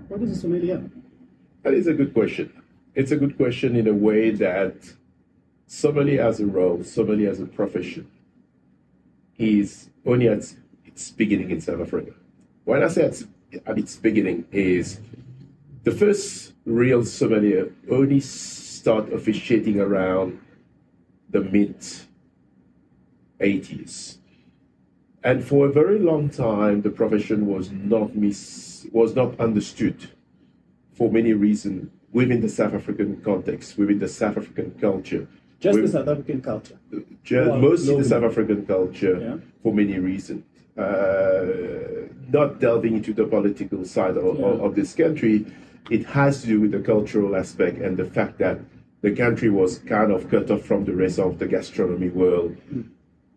What is a sommelier? That is a good question. It's a good question in a way that sommelier as a role, sommelier as a profession, is only at its beginning in South Africa. When I say at its beginning is the first real sommelier only start officiating around the mid-80s. And for a very long time, the profession was not understood for many reasons within the South African context, within the South African culture. Just the South African culture? Mostly the South African culture, for many reasons. Not delving into the political side of this country, it has to do with the cultural aspect and the fact that the country was kind of cut off from the rest of the gastronomy world.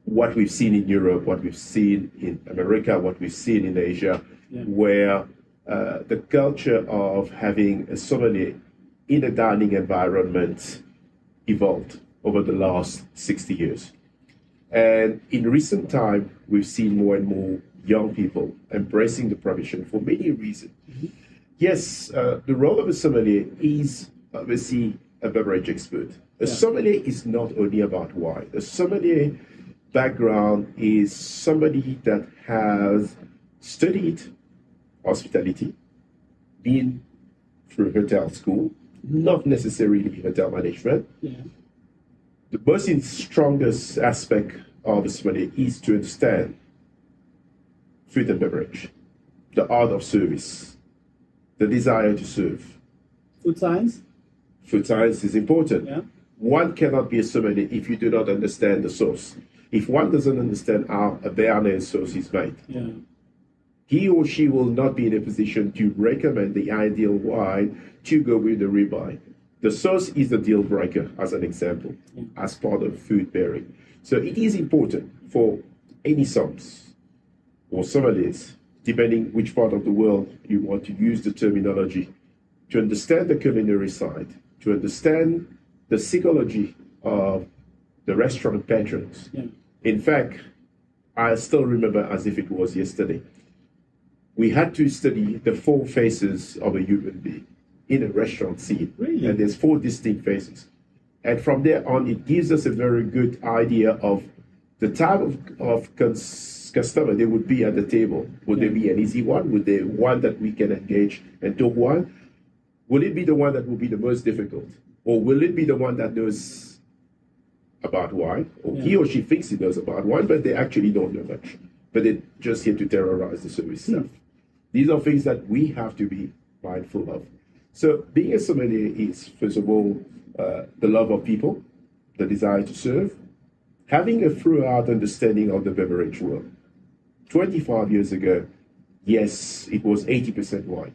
What we've seen in Europe, what we've seen in America, what we've seen in Asia, where the culture of having a sommelier in a dining environment evolved over the last 60 years. And in recent time, we've seen more and more young people embracing the profession for many reasons. Yes, the role of a sommelier is obviously a beverage expert. A sommelier is not only about wine. A sommelier background is somebody that has studied hospitality, been through hotel school, not necessarily hotel management. The most strongest aspect of a sommelier is to understand food and beverage, the art of service, the desire to serve. Food science? Food science is important. One cannot be a sommelier if you do not understand the source. If one doesn't understand how a Béarnaise sauce is made, he or she will not be in a position to recommend the ideal wine to go with the ribeye. The sauce is the deal breaker, as an example, as part of food pairing. So it is important for any somms or sommeliers, depending which part of the world you want to use the terminology, to understand the culinary side, to understand the psychology of the restaurant patrons. In fact, I still remember as if it was yesterday. We had to study the 4 faces of a human being in a restaurant scene. Really? And there's 4 distinct faces. And from there on, it gives us a very good idea of the type of customer they would be at the table. Would they be an easy one? Would they one that we can engage and talk one? Will it be the one that will be the most difficult? Or will it be the one that knows about wine, or he or she thinks he knows about wine, but they actually don't know much, but they're just here to terrorize the service staff? These are things that we have to be mindful of. So being a sommelier is, first of all, the love of people, the desire to serve, having a throughout understanding of the beverage world. 25 years ago, yes, it was 80% wine.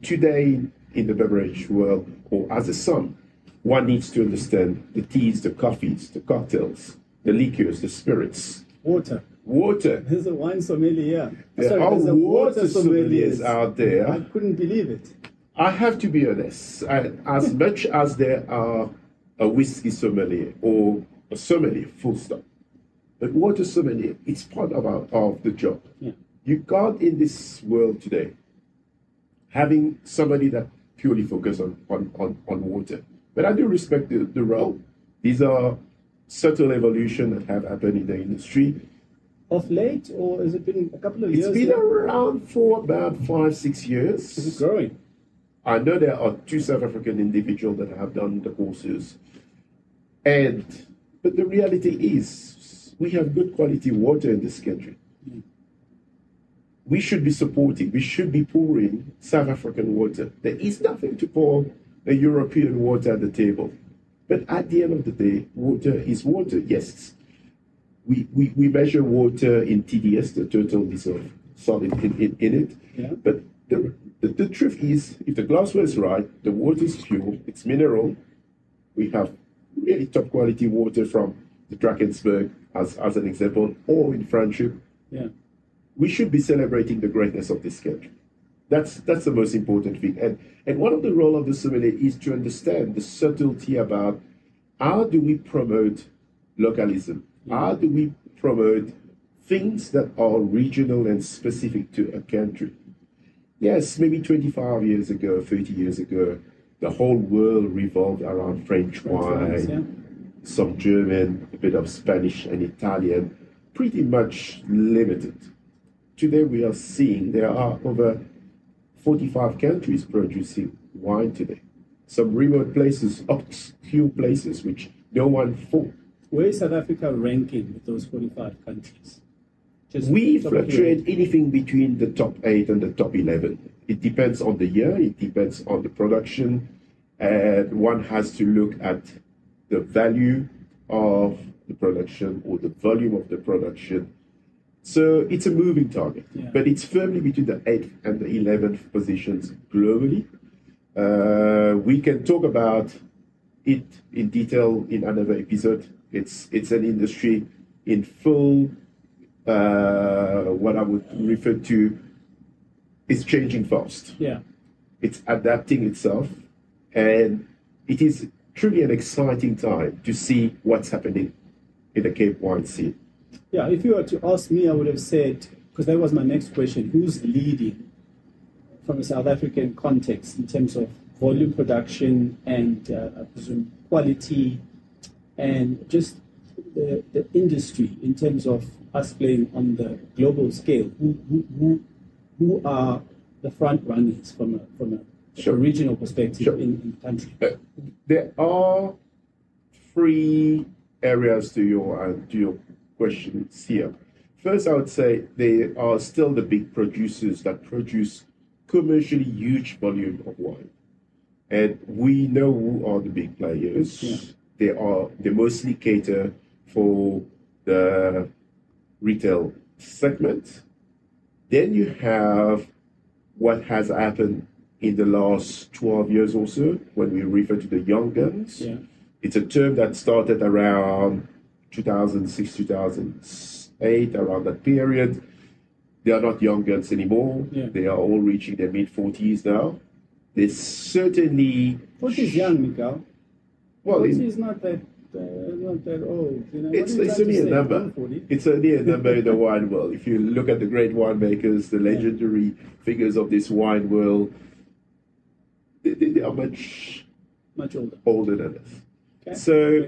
Today, in the beverage world, or as a somm, one needs to understand the teas, the coffees, the cocktails, the liqueurs, the spirits. Water. There's a wine sommelier. There are water sommeliers out there. I couldn't believe it. I have to be honest. As much as there are a whiskey sommelier or a sommelier, full stop. But water sommelier, it's part of the job. You can't, in this world today, having somebody that purely focus on water. But I do respect the role. These are subtle evolution that have happened in the industry. Of late, or has it been a couple of years? It's been around for about 5-6 years. Is it growing? I know there are 2 South African individuals that have done the courses. But the reality is, we have good quality water in this country. We should be supporting, we should be pouring South African water. There is nothing to pour a European water at the table. But at the end of the day, water is water. Yes, we measure water in TDS, the total dissolved solid in it. But the truth is, if the glassware is right, the water is pure, it's mineral. We have really top quality water from the Drakensberg, as an example, or in Franschhoek. We should be celebrating the greatness of this country. That's the most important thing. And one of the role of the sommelier is to understand the subtlety about how do we promote localism? How do we promote things that are regional and specific to a country? yes, maybe 25 years ago, 30 years ago, the whole world revolved around French wine, yeah. some German, a bit of Spanish and Italian, pretty much limited. Today we are seeing there are over 45 countries producing wine today. Some remote places, obscure places, which no one thought. Where is South Africa ranking with those 45 countries? We fluctuate anything between the top 8 and the top 11. It depends on the year, it depends on the production, and one has to look at the value of the production or the volume of the production. So it's a moving target, but it's firmly between the 8th and the 11th positions globally. We can talk about it in detail in another episode. It's an industry in full, what I would refer to, is changing fast. Yeah. It's adapting itself, and it is truly an exciting time to see what's happening in the Cape wine scene. Yeah, if you were to ask me, I would have said, because that was my next question, who's leading from a South African context in terms of volume production and I presume quality and just the industry in terms of us playing on the global scale? Who are the front runners from a regional perspective in the country? There are three areas to your questions here. First, I would say they are still the big producers that produce commercially huge volume of wine. And we know who are the big players. Yeah. They mostly cater for the retail segment. Then you have what has happened in the last 12 years or so when we refer to the young guns. Yeah. It's a term that started around 2006, 2008, around that period. They are not young guns anymore. Yeah. They are all reaching their mid-40s now. They certainly... 40 is young, Miguel. Well, 40 is not that old. You know? It's only a number. It's only a number in the wine world. If you look at the great winemakers, the legendary figures of this wine world, they are much older than us. Okay. So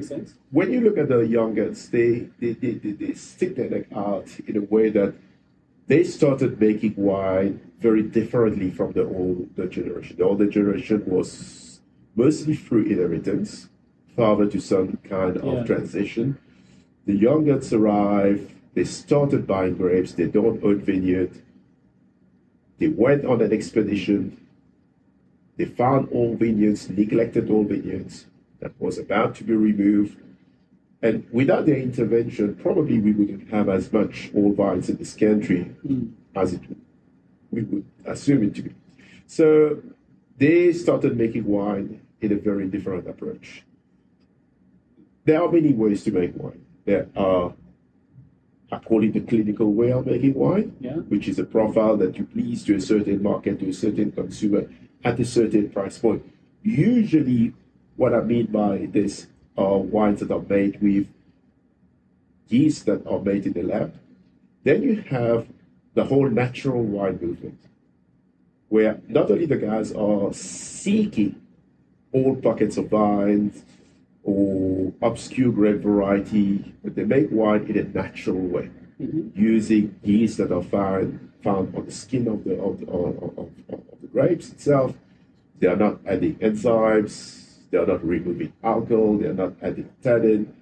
when you look at the youngers, they stick their neck out in a way that they started making wine very differently from the older generation. The older generation was mostly through inheritance, father to son kind of transition. The youngers arrive, they started buying grapes, they don't own vineyard. They went on an expedition, they found old vineyards, neglected old vineyards that was about to be removed. And without their intervention, probably we wouldn't have as much old vines in this country as we would assume it to be. So they started making wine in a very different approach. There are many ways to make wine. There are, I call it the clinical way of making wine, which is a profile that you please to a certain market, to a certain consumer at a certain price point. Usually, what I mean by this are wines that are made with yeast that are made in the lab. Then you have the whole natural wine movement, where not only the guys are seeking old pockets of vines or obscure grape variety, but they make wine in a natural way, using yeast that are found on the skin of the grapes itself. They are not adding enzymes. They are not removing alcohol. They are not adding tannin.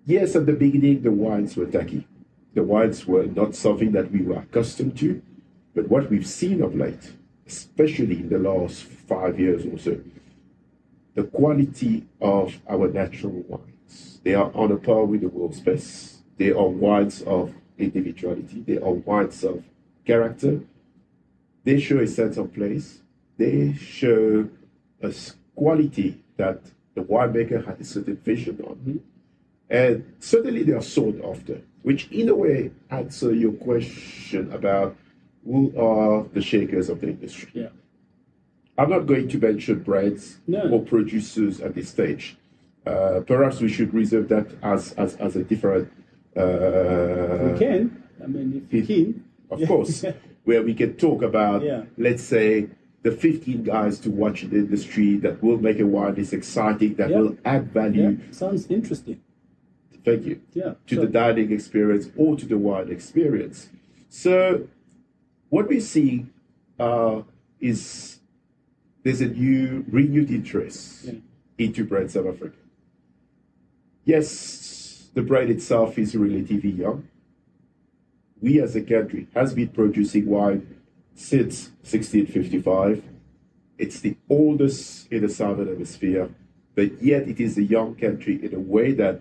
Yes, at the beginning, the wines were tacky. The wines were not something that we were accustomed to. But what we've seen of late, especially in the last 5 years or so, the quality of our natural wines, they are on a par with the world's best. They are wines of individuality. They are wines of character. They show a sense of place. They show a quality that the winemaker had a certain vision on. And certainly they are sought after, which in a way answer your question about who are the shakers of the industry. Yeah. I'm not going to mention brands or producers at this stage. Perhaps we should reserve that as a different... we can. I mean, if you can. Of course. where we can talk about, Yeah. let's say, the 15 guys to watch in the industry that will make a wine is exciting, that will add value. Yeah. Sounds interesting. Thank you. Yeah. To the dining experience or to the wine experience. So what we see is there's a renewed interest into brand South Africa. Yes, the brand itself is relatively young. We as a country has been producing wine since 1655. It's the oldest in the Southern Hemisphere, but yet it is a young country in a way that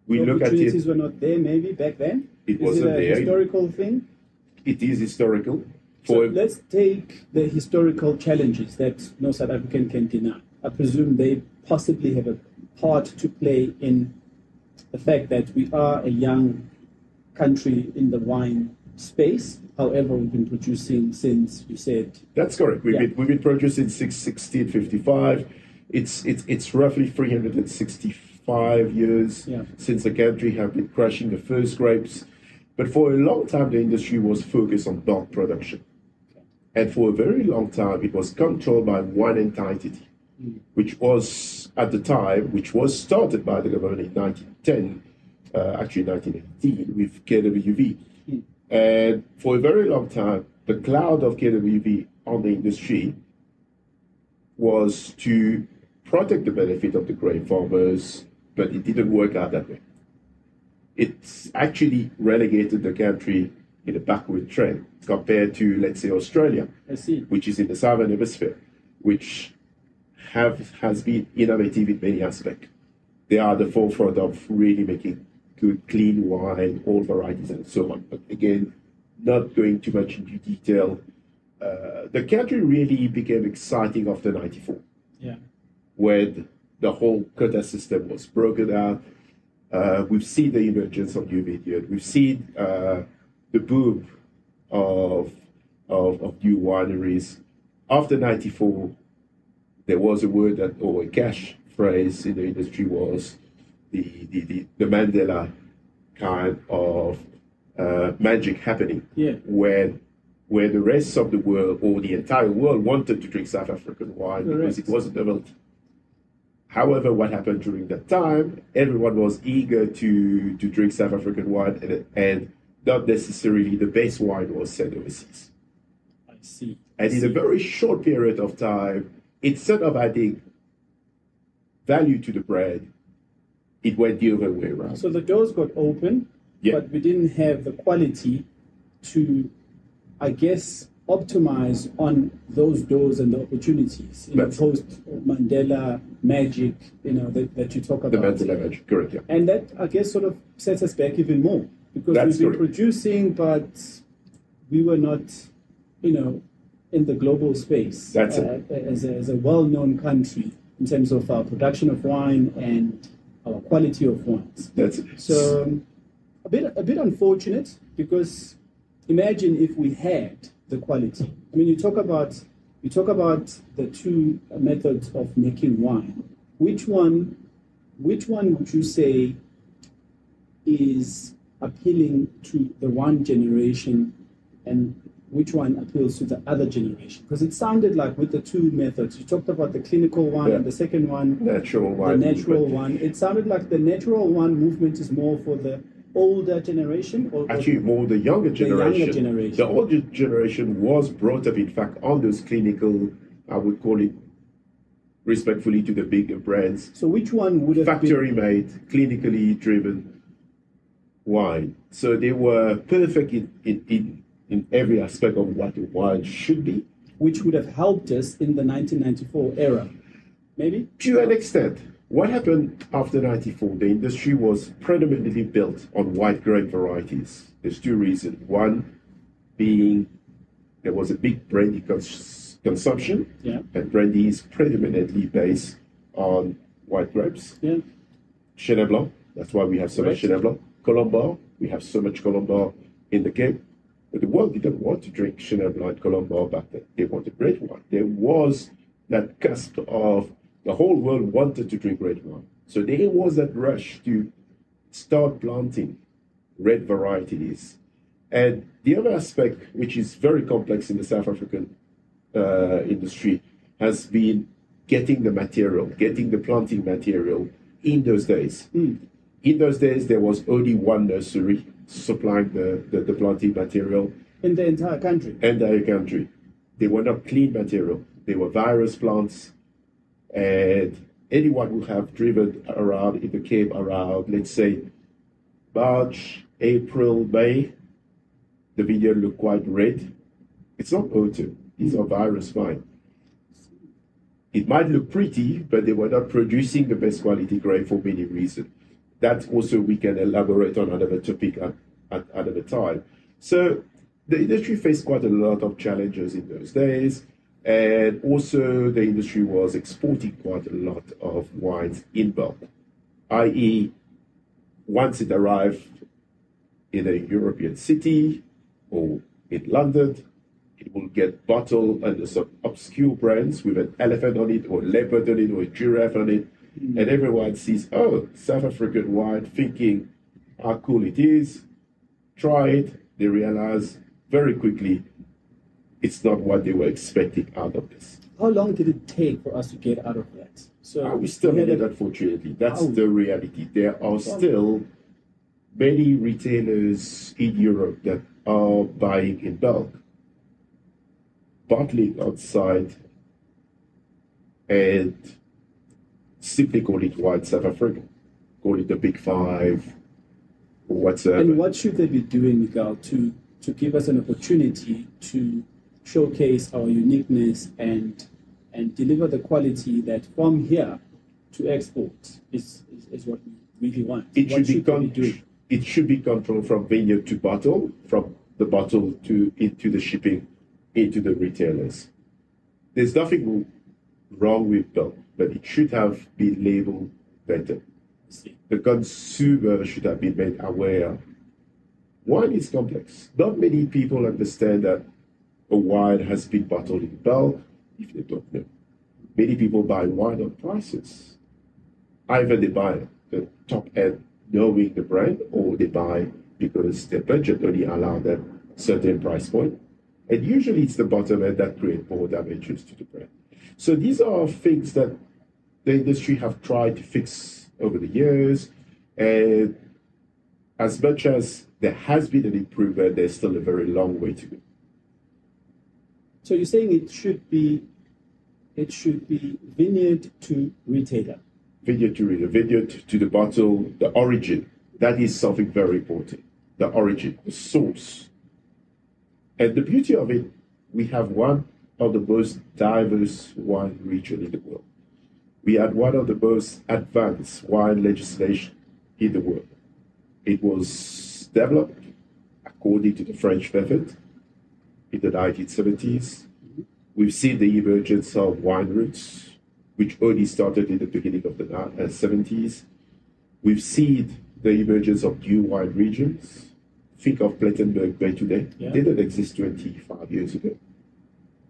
we look at it. Opportunities were not there maybe back then? It wasn't there. Is it a historical thing? It is historical. So let's take the historical challenges that no South African can deny. I presume they possibly have a part to play in the fact that we are a young country in the wine space. However, we've been producing since, you said... That's correct. We've been producing since 1655. It's roughly 365 years since the country have been crushing the first grapes. But for a long time, the industry was focused on bulk production. And for a very long time, it was controlled by one entity, which was, at the time, which was started by the government in 1910, actually 1918, with KWV. And for a very long time, the cloud of KWV on the industry was to protect the benefit of the grape farmers, but it didn't work out that way. It's actually relegated the country in a backward trend compared to, let's say, Australia, which is in the Southern Hemisphere, which has been innovative in many aspects. They are the forefront of really making good, clean wine, all varieties and so on. But again, not going too much into detail. The country really became exciting after 94, when the whole quota system was broken out. We've seen the emergence of new vineyard. We've seen the boom of new wineries. After 94, there was a word that, or a cash phrase in the industry was the Mandela kind of magic happening, where the rest of the world, or the entire world, wanted to drink South African wine because it was a novelty. However, what happened during that time, everyone was eager to drink South African wine, and not necessarily the base wine was sent overseas. I see. And in a very short period of time, instead of adding value to the brand, it went the other way around. So the doors got open, but we didn't have the quality to, I guess, optimize on those doors and the opportunities in the post-Mandela magic, that you talk about. The Mandela magic, correct, yeah. And that, I guess, sort of sets us back even more, because we've been producing, but we were not, in the global space. That's it. As a well-known country in terms of our production of wine and our quality of wines. That's it. So a bit unfortunate, because imagine if we had the quality. I mean, you talk about the two methods of making wine. Which one would you say is appealing to the one generation, and which one appeals to the other generation? Because it sounded like with the two methods, you talked about the clinical one and the second one, natural wine. The natural one. It sounded like the natural one movement is more for the older generation, or actually more the younger generation. The younger generation. The older generation was brought up, in fact, on those clinical, I would call it respectfully to the bigger brands. So which one would have factory made, clinically driven wine? So they were perfect in every aspect of what a wine should be. Which would have helped us in the 1994 era, maybe? To an extent. What happened after 94? The industry was predominantly built on white grape varieties. There's two reasons. One being there was a big brandy consumption, and brandy is predominantly based on white grapes. Chenin Blanc, that's why we have so much Chenin Blanc. Colombard, we have so much Colombard in the Cape. But the world didn't want to drink Chenin Blanc and Colombard back then. They wanted red wine. There was that cusp of the whole world wanted to drink red wine. So there was that rush to start planting red varieties. And the other aspect, which is very complex in the South African industry, has been getting the material, getting the planting material in those days. In those days, there was only one nursery supplying the planting material. In the entire country? Entire country. They were not clean material. They were virus plants. And anyone who have driven around in the Cape around, let's say, March, April, May, the vineyard look quite red. It's not autumn. These are virus vines. It might look pretty, but they were not producing the best quality grape for many reasons. That also we can elaborate on another topic at another time. So the industry faced quite a lot of challenges in those days. And also the industry was exporting quite a lot of wines in bulk, i.e., once it arrived in a European city or in London, it will get bottled under some obscure brands with an elephant on it or a leopard on it or a giraffe on it. And everyone sees, oh, South African wine, thinking how cool it is. Try it. They realize very quickly it's not what they were expecting out of this. How long did it take for us to get out of that? So we still in it, unfortunately. That's the reality. There are still many retailers in Europe that are buying in bulk, bottling outside, and simply call it white South Africa, call it the Big Five, or whatsoever. And what should they be doing, Miguel, to give us an opportunity to showcase our uniqueness and deliver the quality that from here to export is what we really want? It should be controlled from vineyard to bottle, from the bottle to into the shipping, into the retailers. There's nothing wrong with bulk, but it should have been labeled better. The consumer should have been made aware. Wine is complex. Not many people understand that a wine has been bottled in bulk if they don't know. Many people buy wine on prices. Either they buy the top end knowing the brand, or they buy because their budget only allow them certain price point. And usually it's the bottom end that create more damages to the brand. So these are things that the industry have tried to fix over the years. And as much as there has been an improvement, there's still a very long way to go. So you're saying it should be vineyard to retailer. Vineyard to retailer, vineyard to the bottle, the origin. That is something very important. The origin, the source. And the beauty of it, we have one of the most diverse wine region in the world. We had one of the most advanced wine legislation in the world. It was developed according to the French method in the 1970s. We've seen the emergence of wine routes, which only started in the beginning of the 70s. We've seen the emergence of new wine regions. Think of Plettenberg Bay today. Yeah. They didn't exist 25 years ago.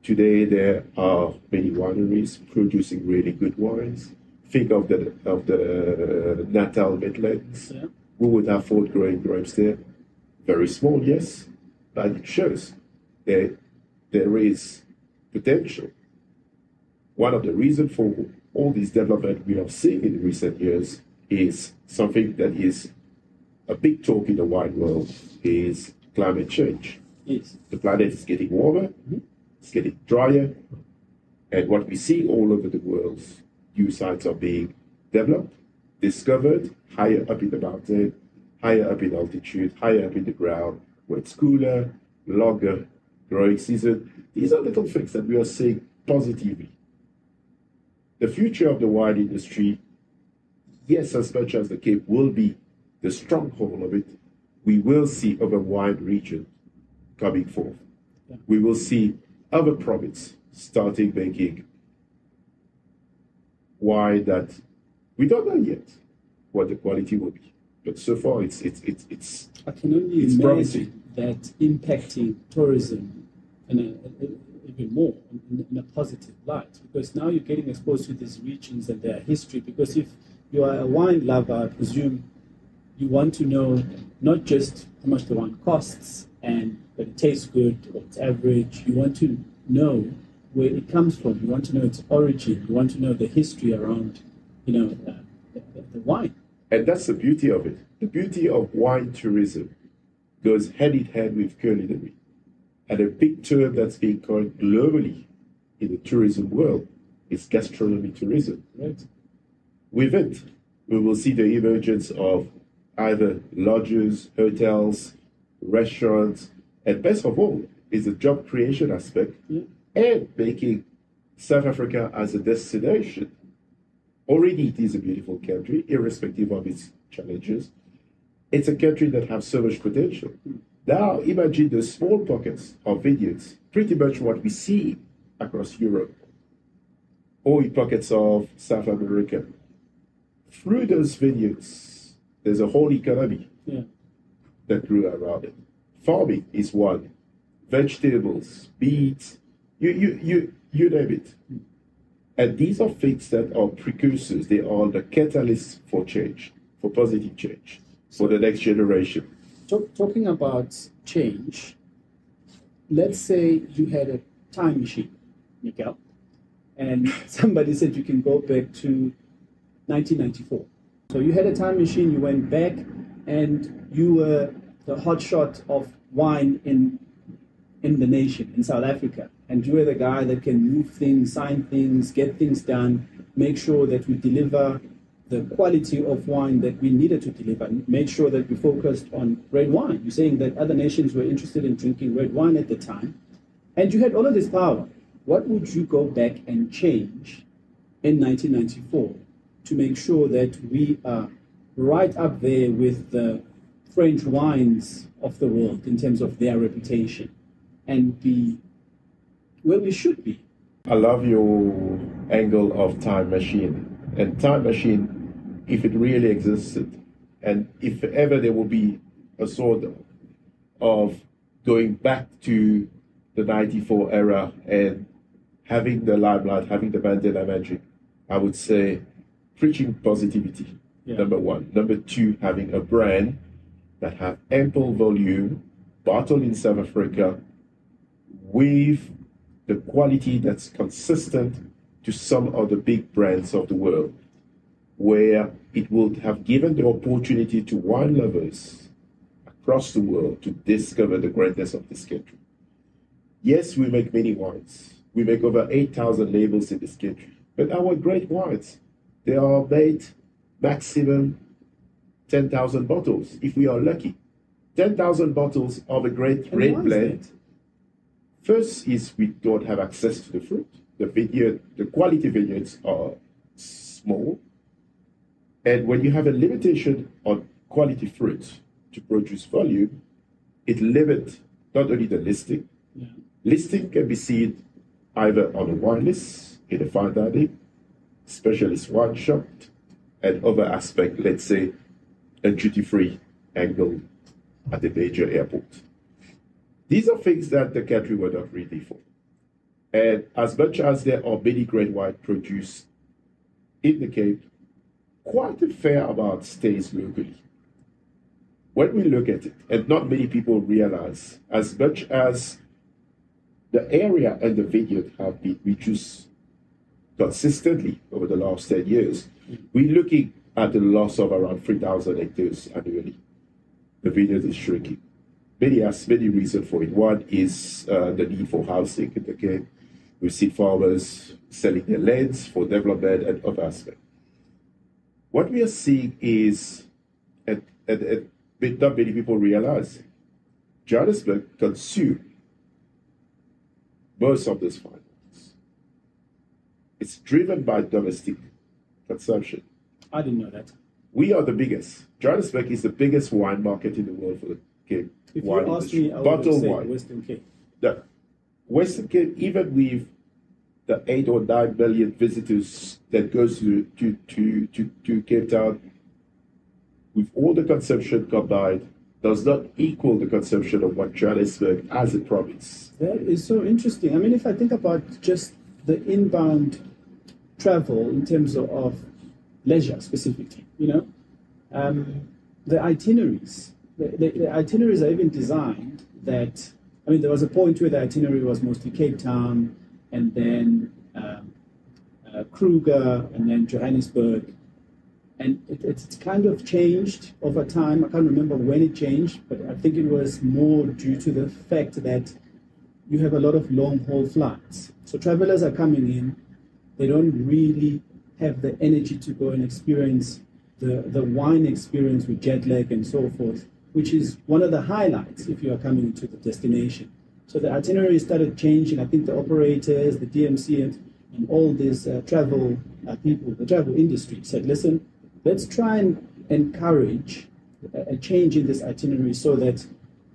Today, there are many wineries producing really good wines. Think of the Natal Midlands. Yeah. We would have thought growing grapes there. Very small, yes, but it shows there is potential. One of the reasons for all this development we are seeing in recent years is something that is a big talk in the wine world, is climate change. Yes. The planet is getting warmer, it's getting drier, and what we see all over the world, new sites are being developed, discovered, higher up in the mountain, higher up in altitude, higher up in the ground, where it's cooler, longer growing season. These are little things that we are seeing positively. The future of the wine industry, yes, as much as the Cape will be the stronghold of it, we will see other wine regions coming forth. Yeah. We will see other provinces starting making wine that we don't know yet what the quality will be. But so far, it's I can only imagine promising. That impacting tourism even more in a positive light, because now you're getting exposed to these regions and their history. Because if you are a wine lover, I presume you want to know not just how much the wine costs but it tastes good or it's average. You want to know where it comes from. You want to know its origin. You want to know the history around, the wine. And that's the beauty of it. The beauty of wine tourism goes hand in hand with culinary. And a big term that's being coined globally in the tourism world is gastronomy tourism. Right? With it, we will see the emergence of either lodges, hotels, restaurants, and best of all is the job creation aspect and making South Africa as a destination. Already it is a beautiful country, irrespective of its challenges. It's a country that has so much potential. Now imagine the small pockets of vineyards, pretty much what we see across Europe, or in pockets of South America. Through those vineyards, there's a whole economy that grew around it. Farming is one. Vegetables, beets, you name it. And these are things that are precursors. They are the catalysts for change, for positive change, for the next generation. Talking about change, let's say you had a time machine, Miguel, and somebody said you can go back to 1994. So you had a time machine, you went back, and you were the hotshot of wine in the nation, in South Africa. And you were the guy that can move things, sign things, get things done, make sure that we deliver the quality of wine that we needed to deliver, make sure that we focused on red wine. You're saying that other nations were interested in drinking red wine at the time, and you had all of this power. What would you go back and change in 1994 to make sure that we are right up there with the French wines of the world in terms of their reputation and be where we should be? I love your angle of time machine. And time machine, if it really existed, and if ever there will be a sort of going back to the 94 era and having the limelight, having the Mandela magic, I would say preaching positivity, number one. Number two, having a brand that have ample volume, bottled in South Africa, with the quality that's consistent to some of the big brands of the world, where it would have given the opportunity to wine lovers across the world to discover the greatness of this country. Yes, we make many wines. We make over 8,000 labels in this country. But our great wines, they are made maximum 10,000 bottles, if we are lucky. 10,000 bottles of a great red blend. First is we don't have access to the fruit. The vineyard, the quality vineyards are small. And when you have a limitation on quality fruit to produce volume, it limits not only the listing. Listing can be seen either on a wine list, in a fine dining, specialist wine shop, and other aspect, let's say, a duty-free angle at a major airport. These are things that the country were not ready for. And as much as there are many great wine produced in the Cape, quite a fair amount stays locally. When we look at it, and not many people realize, as much as the area and the vineyard have been reduced consistently over the last 10 years, we're looking at the loss of around 3,000 hectares annually. The vineyard is shrinking. Many reasons for it. One is the need for housing in the Cape. We've seen farmers selling their lands for development and other aspects. What we are seeing is, and not many people realize, Johannesburg consumes most of those wines. It's driven by domestic consumption. I didn't know that. We are the biggest. Johannesburg is the biggest wine market in the world for the Cape. If you ask me, I would say Western Cape. The Western Cape, even with the 8 or 9 million visitors that goes to Cape Town, with all the consumption combined, does not equal the consumption of what Johannesburg as a province. That is so interesting. I mean, if I think about just the inbound travel in terms of leisure specifically, the itineraries the itineraries are even designed that, I mean, there was a point where the itinerary was mostly Cape Town, and then Kruger, and then Johannesburg. And it's kind of changed over time. I can't remember when it changed, but I think it was more due to the fact that you have a lot of long-haul flights. So travelers are coming in, they don't really have the energy to go and experience the wine experience with jet lag and so forth, which is one of the highlights if you are coming to the destination. So the itinerary started changing. I think the operators, the DMC, and all these travel people, the travel industry said, listen, let's try and encourage a change in this itinerary so that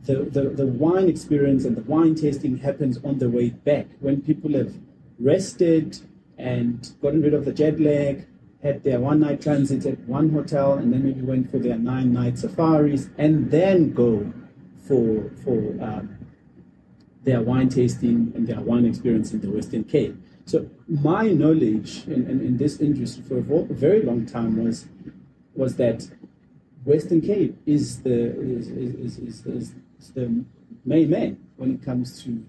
the wine experience and the wine tasting happens on the way back when people have rested and gotten rid of the jet lag, had their one-night transit at one hotel, and then maybe went for their 9-night safaris, and then go for their wine tasting and their wine experience in the Western Cape. So my knowledge in this industry for a very long time was that Western Cape is the main man when it comes to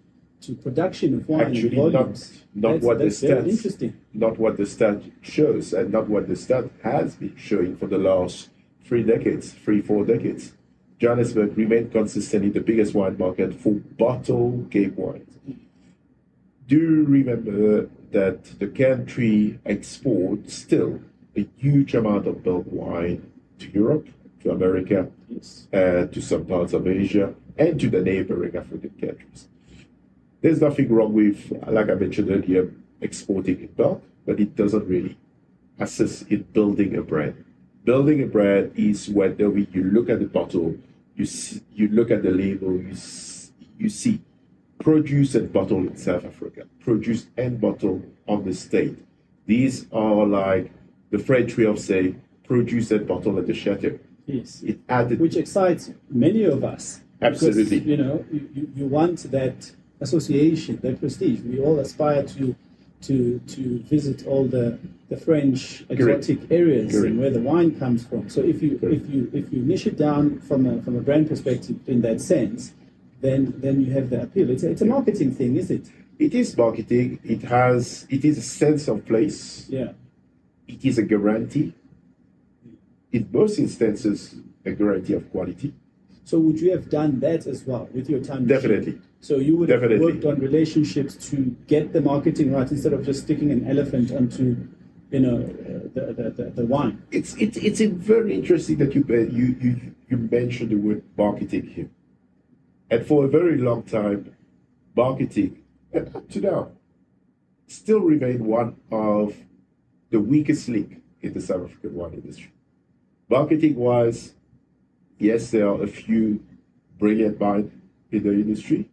production of wine. Actually, and volumes. not what the stats, not what the stat shows, and not what the stat has been showing for the last 4 decades. Johannesburg remained consistently the biggest wine market for bottled Cape wines. Do remember that the country exports still a huge amount of bulk wine to Europe, to America, yes, to some parts of Asia, and to the neighboring African countries. There's nothing wrong with, like I mentioned earlier, exporting in bulk, but it doesn't really assist in building a brand. Building a brand is when you look at the bottle, you look at the label, you see produce and bottle in South Africa, produce and bottle on the state. These are like the French way of saying produce and bottle at the chateau. Yes, it added, which excites many of us. Absolutely, because, you want that association, that prestige. We all aspire to visit all the French exotic areas and where the wine comes from. So if you niche it down from a brand perspective in that sense, then you have the appeal. It's a marketing thing, is it? It is marketing. It is a sense of place. Yeah. It is a guarantee. In most instances, a guarantee of quality. So would you have done that as well with your time? Definitely. So you would have worked on relationships to get the marketing right instead of just sticking an elephant onto, the wine. It's very interesting that you mentioned the word marketing here. And for a very long time, marketing, and up to now, still remain one of the weakest link in the South African wine industry. Marketing-wise, yes, there are a few brilliant minds in the industry,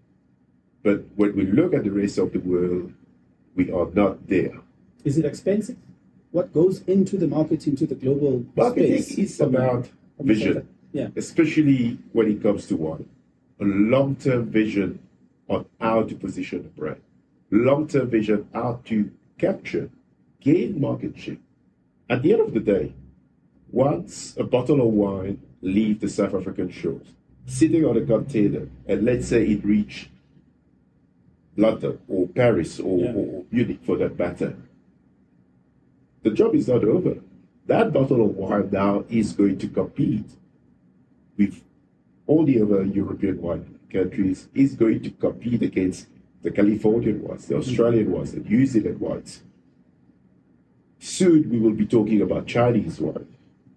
but when we look at the rest of the world, we are not there. Is it expensive? What goes into the marketing to the global marketing space? Is about vision, especially when it comes to wine. A long-term vision on how to position a brand. Long-term vision how to capture, gain market share. At the end of the day, once a bottle of wine leaves the South African shores, sitting on a container, and let's say it reached London or Paris or Munich for that matter, the job is not over. That bottle of wine now is going to compete with all the other European wine countries, is going to compete against the Californian ones, the Australian ones, the New Zealand ones. Soon we will be talking about Chinese wine,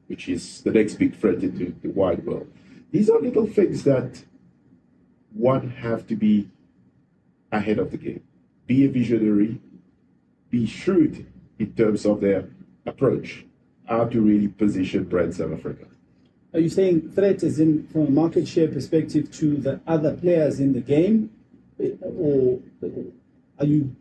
which is the next big threat into the wine world. These are little things that one have to be ahead of the game. Be a visionary, be shrewd in terms of their approach, how to really position brand South Africa. Are you saying threat is in from a market share perspective to the other players in the game? Or are you,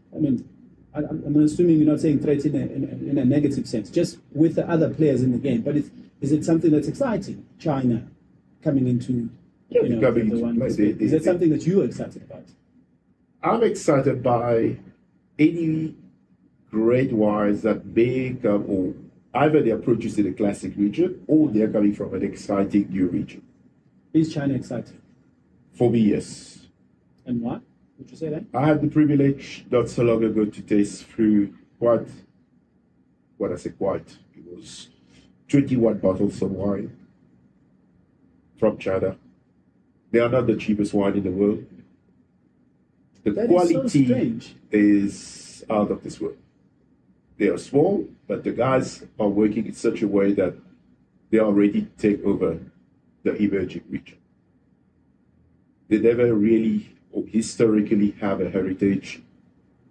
I'm assuming you're not saying threat in a negative sense, just with the other players in the game. But is it something that's exciting? China coming into the one. Is that something that you are excited about? I'm excited by any great wines that may come, or either they are produced in a classic region or they are coming from an exciting new region. Is China exciting? For me, yes. And why? Would you say that? I had the privilege not so long ago to taste through quite, what I say quite, it was 21 bottles of wine from China. They are not the cheapest wine in the world. The That quality is so strange. is out of this world. They are small, but the guys are working in such a way that they are ready to take over the emerging region. They never really or historically have a heritage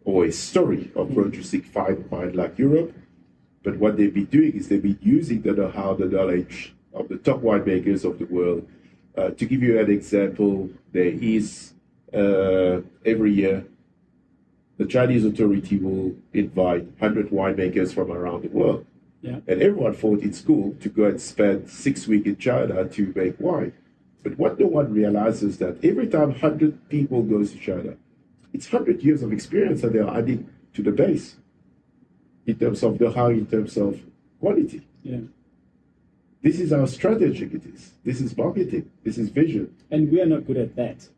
or a story of producing fine wine like Europe. But what they've been doing is they've been using the know-how, the knowledge of the top winemakers of the world. To give you an example, there is every year the Chinese authority will invite 100 winemakers from around the world. Yeah. And everyone thought in school to go and spend 6 weeks in China to make wine. But what no one realizes that every time 100 people goes to China, it's 100 years of experience that they are adding to the base in terms of know-how, in terms of quality. Yeah. This is how strategic it is. This is marketing. This is vision. And we are not good at that.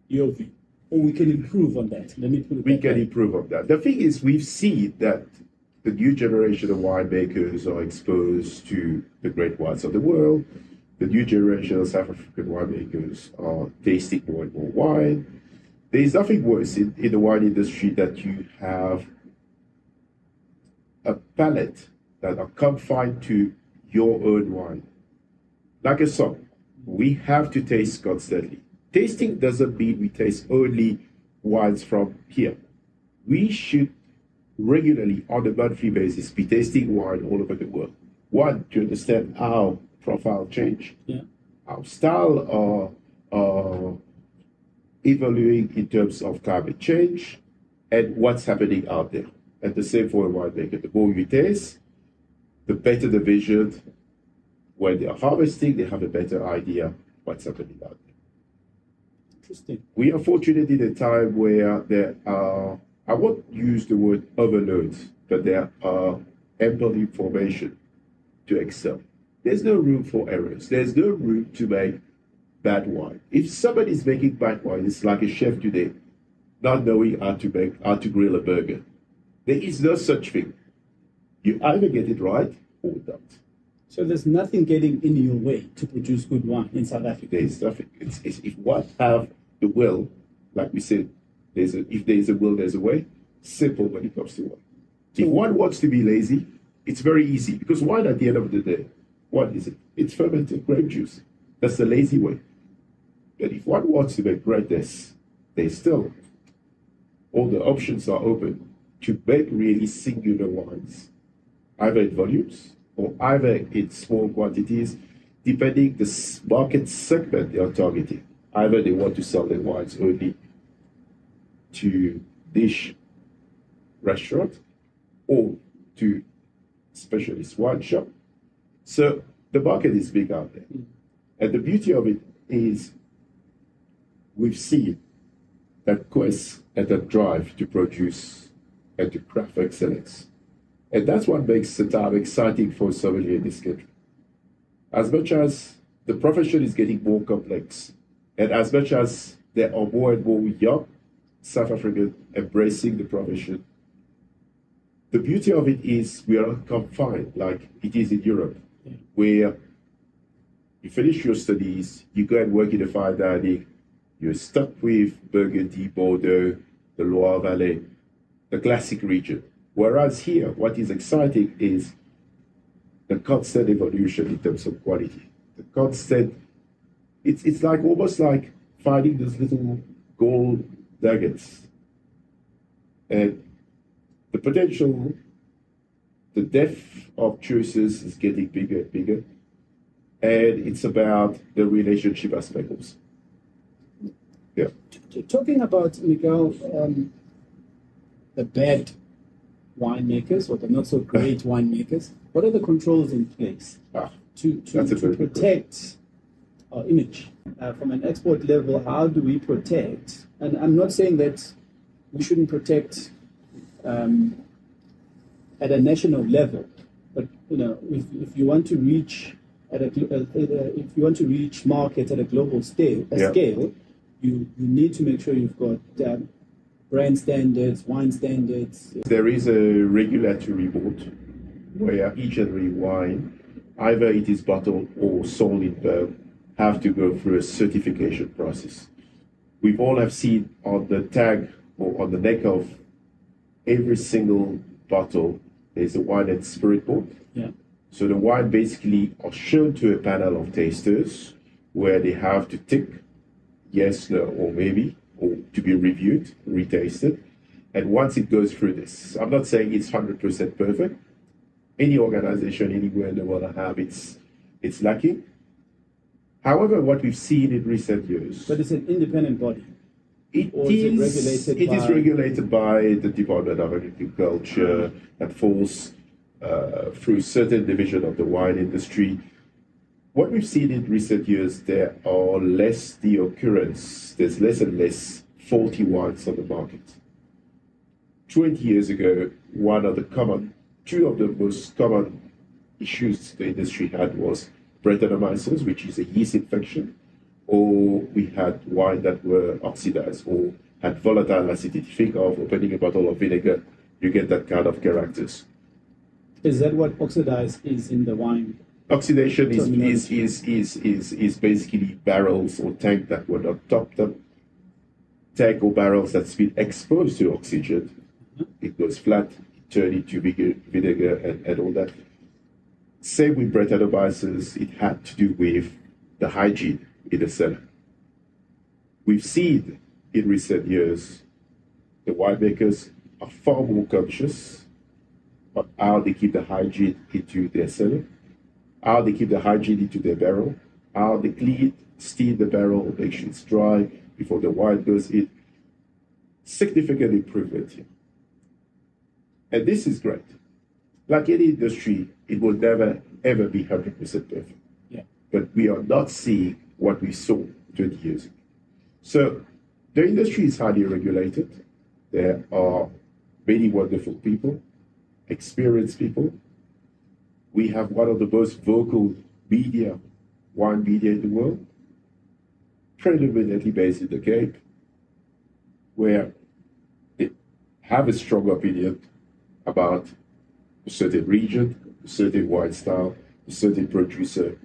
Your view. Or we can improve on that. Let me put it We that can way. improve on that. The thing is, we've seen that the new generation of winemakers are exposed to the great wines of the world. The new generation of South African winemakers are tasting more and more wine. There is nothing worse in the wine industry that you have a palate that are confined to your own wine. Like a song, we have to taste constantly. Tasting doesn't mean we taste only wines from here. We should regularly, on a monthly basis, be tasting wine all over the world. One, to understand how profile change, our style are evolving in terms of climate change, and what's happening out there. And the same for a winemaker. The more you taste, the better the vision. When they are harvesting, they have a better idea what's happening out there. Interesting. We are fortunate in a time where there are, I won't use the word overloads, but there are ample information to excel. There's no room for errors. There's no room to make bad wine. If somebody's making bad wine, it's like a chef today, not knowing how to grill a burger. There is no such thing. You either get it right or don't. So there's nothing getting in your way to produce good wine in South Africa. There's nothing. It's if one have the will, like we said, if there's a will, there's a way. Simple when it comes to wine. If one wants to be lazy, it's very easy, because wine at the end of the day, what is it? It's fermented grape juice. That's the lazy way. But if one wants to make greatness, there's still all the options are open to make really singular wines, either in volumes or either in small quantities, depending the market segment they are targeting. Either they want to sell their wines only to niche restaurant or to specialist wine shop. So the market is big out there. And the beauty of it is we've seen that quest and that drive to produce and to craft excellence. And that's what makes the time exciting for sommelier in this country. As much as the profession is getting more complex, and as much as there are more and more young South Africans embracing the profession, the beauty of it is we are not confined like it is in Europe, where you finish your studies, you go and work in the fine dining, you're stuck with Burgundy, Bordeaux, the Loire Valley, the classic region. Whereas here, what is exciting is the constant evolution in terms of quality. The constant, it's like almost like finding those little gold nuggets. And the potential, the depth of choices is getting bigger and bigger. And it's about the relationship aspect also. Yeah. Talking about, Miguel, the bad winemakers or the not so great winemakers, what are the controls in place to protect our image? From an export level, how do we protect? And I'm not saying that we shouldn't protect at a national level, but if you want to reach if you want to reach markets at a global scale, you need to make sure you've got brand standards, wine standards. There is a regulatory board where each and every wine, either it is bottled or sold in bulk, have to go through a certification process. We all have seen on the tag or on the neck of every single bottle, there's a wine and spirit board. Yeah. So the wine basically are shown to a panel of tasters where they have to tick yes, no, or maybe, or to be reviewed, retasted. And once it goes through this, I'm not saying it's 100% perfect. Any organization anywhere in the world have it's lacking. However, what we've seen in recent years... But it's an independent body. It is regulated by the Department of Agriculture that falls through certain division of the wine industry. What we've seen in recent years, there are less the occurrence. There's less and less faulty wines on the market. 20 years ago, two of the most common issues the industry had was Brettanomyces, which is a yeast infection, or we had wine that were oxidized or had volatile acidity. Think of opening a bottle of vinegar, you get that kind of characters. Is that what oxidized is in the wine? Oxidation is basically barrels or tank that were not topped up, tank or barrels that's been exposed to oxygen. It goes flat, turn into vinegar and all that. Same with Brettanomyces, it had to do with the hygiene in the cellar. We've seen in recent years the winemakers are far more conscious of how they keep the hygiene into their cellar, how they keep the hygiene into their barrel, how they clean, steam the barrel, make sure it's dry before the wine goes in. Significant improvement here. And this is great. Like any industry, it will never, ever be 100% perfect. Yeah. But we are not seeing what we saw 20 years ago. So the industry is highly regulated. There are many wonderful people, experienced people. We have one of the most vocal media, wine media in the world, predominantly based in the Cape, where they have a strong opinion about a certain region, a certain wine style, a certain producer.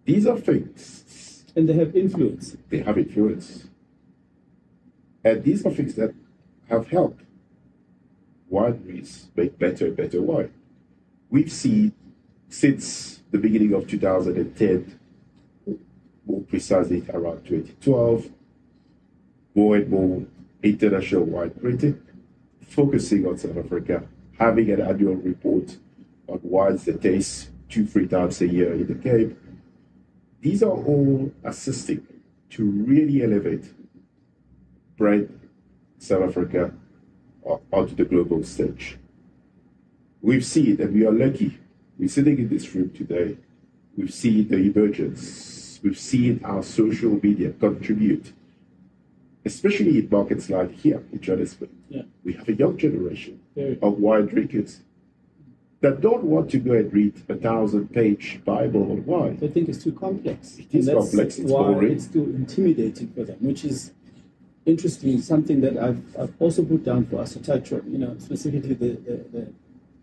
These are things. And they have influence. They have influence. And these are things that have helped wineries make better and better wine. We've seen since the beginning of 2010, more precisely around 2012, more and more international wine critic focusing on South Africa, having an annual report on wines that taste 2-3 times a year in the Cape. These are all assisting to really elevate brand South Africa onto the global stage. We've seen, and we are lucky, we're sitting in this room today, we've seen the emergence, we've seen our social media contribute, especially in markets like here in Johannesburg. Yeah. We have a young generation of wine drinkers that don't want to go and read a 1,000-page Bible on wine. They think it's too complex. It is complex, it's boring. It's too intimidating for them, which is interesting, something that I've also put down for us to touch on, specifically the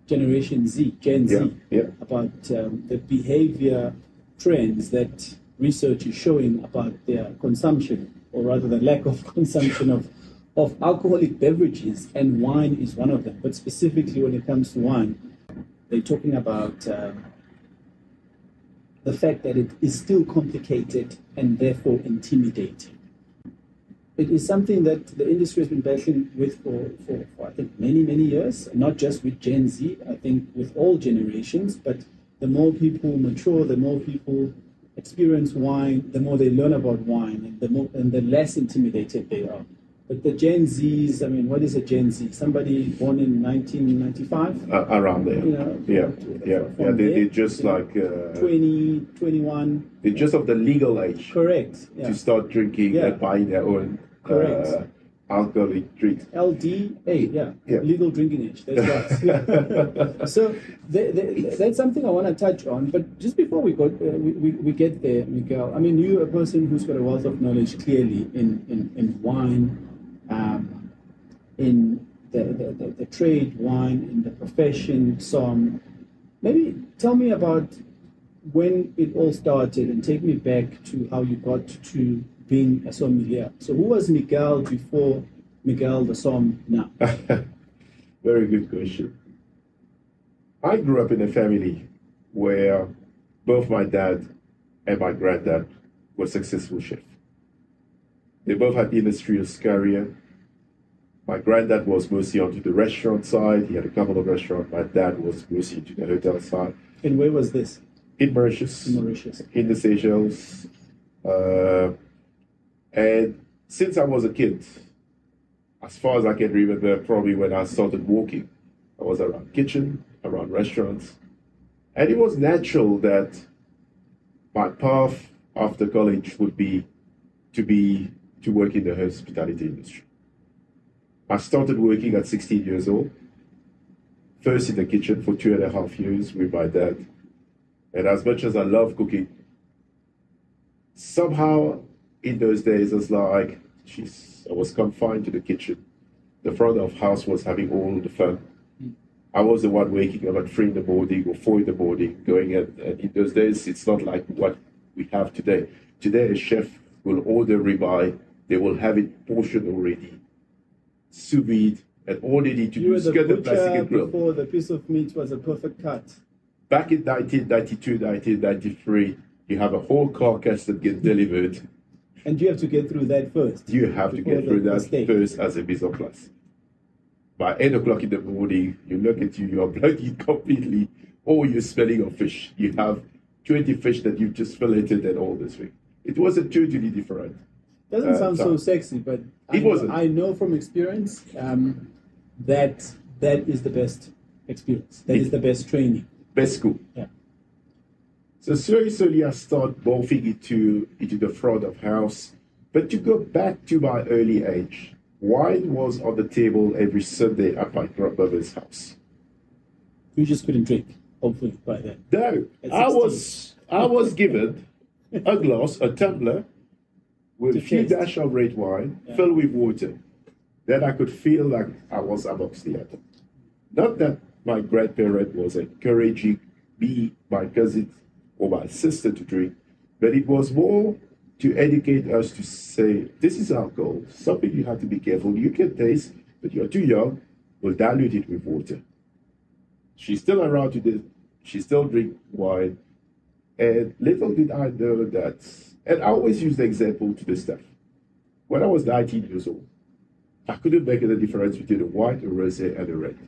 Generation Z, Gen Z, about the behavior trends that research is showing about their consumption, or rather the lack of consumption of alcoholic beverages, and wine is one of them. But specifically when it comes to wine, they're talking about the fact that it is still complicated and therefore intimidating. It is something that the industry has been battling with for I think, many, many years, not just with Gen Z, I think with all generations, but the more people mature, the more people experience wine, the more they learn about wine, and the less intimidated they are. But the Gen Zs, I mean, what is a Gen Z? Somebody born in 1995? Around there. They're just like... 20, 21. They're just of the legal age. Correct. To start drinking and buying their own Correct. alcoholic drinks. LDA, yeah, Yeah. legal drinking age. That's right. So that's something I want to touch on. But just before we go, we get there, Miguel. I mean, you're a person who's got a wealth of knowledge, clearly in wine, in the trade, wine, in the profession. Maybe tell me about when it all started and take me back to how you got to being a sommelier. So who was Miguel before Miguel the Somm now? Very good question. I grew up in a family where both my dad and my granddad were successful chefs. They both had illustrious career. My granddad was mostly onto the restaurant side. He had a couple of restaurants. My dad was mostly into the hotel side. And where was this? In Mauritius. In Mauritius. In the Seychelles. And since I was a kid, as far as I can remember, probably when I started walking, I was around kitchen, around restaurants. And it was natural that my path after college would be to work in the hospitality industry. I started working at 16 years old, first in the kitchen for 2.5 years with my dad. And as much as I love cooking, somehow in those days, I was like, geez, I was confined to the kitchen. The front of house was having all the fun. I was the one waking up at 3 in the morning or 4 in the morning, going and in those days, it's not like what we have today. Today, a chef will order ribeye, they will have it portioned already, sous vide, and all they need to do is get the plastic and grill. Before the piece of meat was a perfect cut. Back in 1992, 1993, you have a whole carcass that gets delivered. And you have to get through that first. You have to get through that first as a mise en place. By 8 o'clock in the morning, you look at you are bloody completely, or you're smelling of fish. You have 20 fish that you've just filleted and all this thing. It was a totally different. Doesn't sound so sexy, but it wasn't. I know from experience that is the best experience. That is the best training. Best school. Yeah. So slowly I start morphing into the front of house. But to go back to my early age, wine was on the table every Sunday at my grandmother's house. You just couldn't drink, hopefully, by then. No, I was given a glass, a tumbler, with a few dash of red wine, filled with water. Then I could feel like I was amongst the others. Not that my grandparent was encouraging me, my cousin, or my sister to drink, but it was more to educate us to say, this is alcohol, something you have to be careful. You can taste, but you're too young, we'll dilute it with water. She's still around today, she still drink wine, and little did I know that, and I always use the example to the staff. When I was 19 years old, I couldn't make any difference between a white, a rosé, and a red.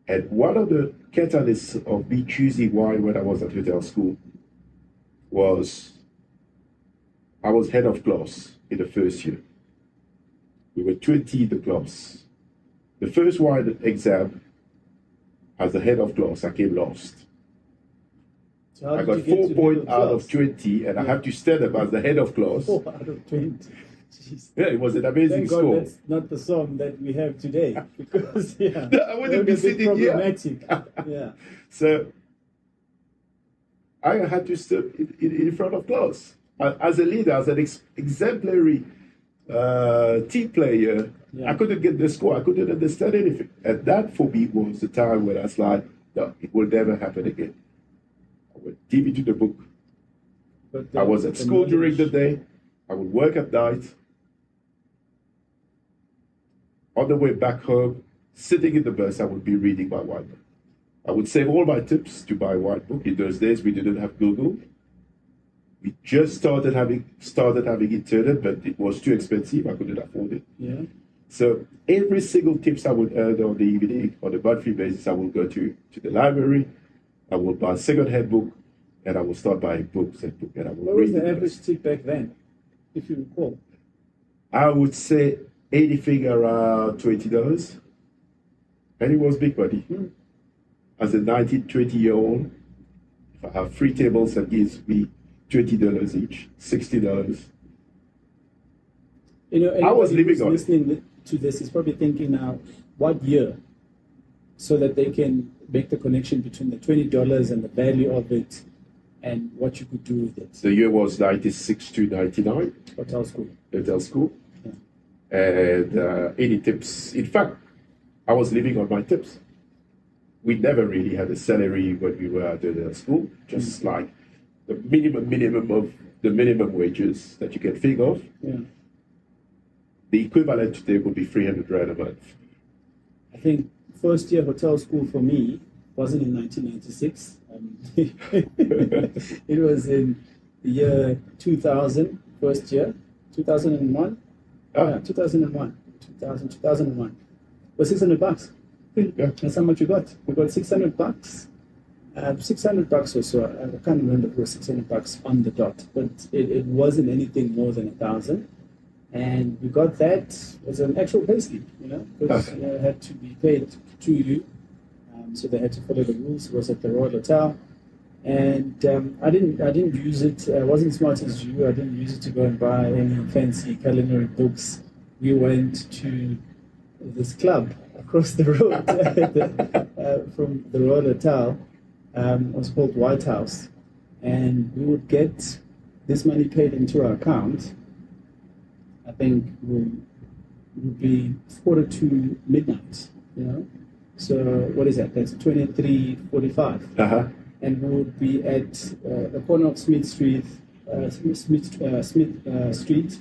And one of the catalysts of me choosing wine when I was at hotel school was I was head of class in the first year. We were 20 in the class. The first wine exam, as the head of class, I came last. So I got 4 points out of 20, and I have to stand up as the head of class. 4 out of 20. Jeez. Yeah, it was an amazing Thank God score. that's not the song that we have today, because I wouldn't be sitting here. Problematic. Yeah. So I had to step in front of class as a leader, as an exemplary team player. Yeah. I couldn't get the score. I couldn't understand anything, and that for me was the time when I was like, "No, it will never happen again." I went deep into the book. I was at school during the day. I would work at night. On the way back home, sitting in the bus, I would be reading my wine book. I would save all my tips to buy a wine book. In those days, we didn't have Google. We just started having internet, but it was too expensive. I couldn't afford it. Yeah. So every single tips I would earn on the evening, on a monthly basis, I would go to the library. I would buy a second-hand book, and I would start buying books and books, and I would read. What was the average tip back then, if you recall? I would say anything around $20, and it was big money. As a 19, 20-year-old, if I have 3 tables, that gives me $20 each, $60. You know, I was anybody living who's on it. listening to this is probably thinking now, what year? So that they can make the connection between the $20 and the value of it and what you could do with it. The year was 96 to 99. Hotel school. Hotel school. Yeah. And 80 tips. In fact, I was living on my tips. We never really had a salary when we were at the school, just like the minimum of the minimum wages that you can think of. Yeah. The equivalent today would be 300 Rand a month. I think first year hotel school for me wasn't in 1996. It was in the year 2000, first year, 2001. Yeah, 2001. 2001. It was $600. Yeah. That's how much we got. We got $600. $600 or so. I can't remember if it was $600 on the dot, but it wasn't anything more than 1,000. And we got that as an actual payslip, you know, because it had to be paid to you. So they had to follow the rules. It was at the Royal Hotel. And I didn't use it. I wasn't smart as you. I didn't use it to go and buy any fancy culinary books. We went to this club across the road from the Royal Hotel. It was called White House. And we would get this money paid into our account. I think would be quarter to midnight, you know. So what is that? That's 23:45. Uh-huh. And we would be at the corner of Smith Street, Street,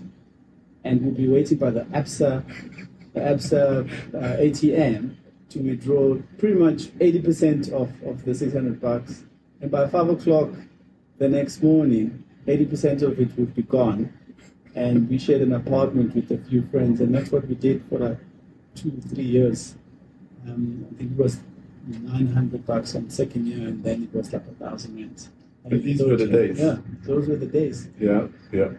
and we'll be waiting by the ABSA ATM to withdraw pretty much 80% of the $600. And by 5 o'clock the next morning, 80% of it would be gone. And we shared an apartment with a few friends, and that's what we did for like 2-3 years. I think it was $900 on the second year, and then it was like 1,000 rand. But these were the days. Yeah, those were the days. Yeah.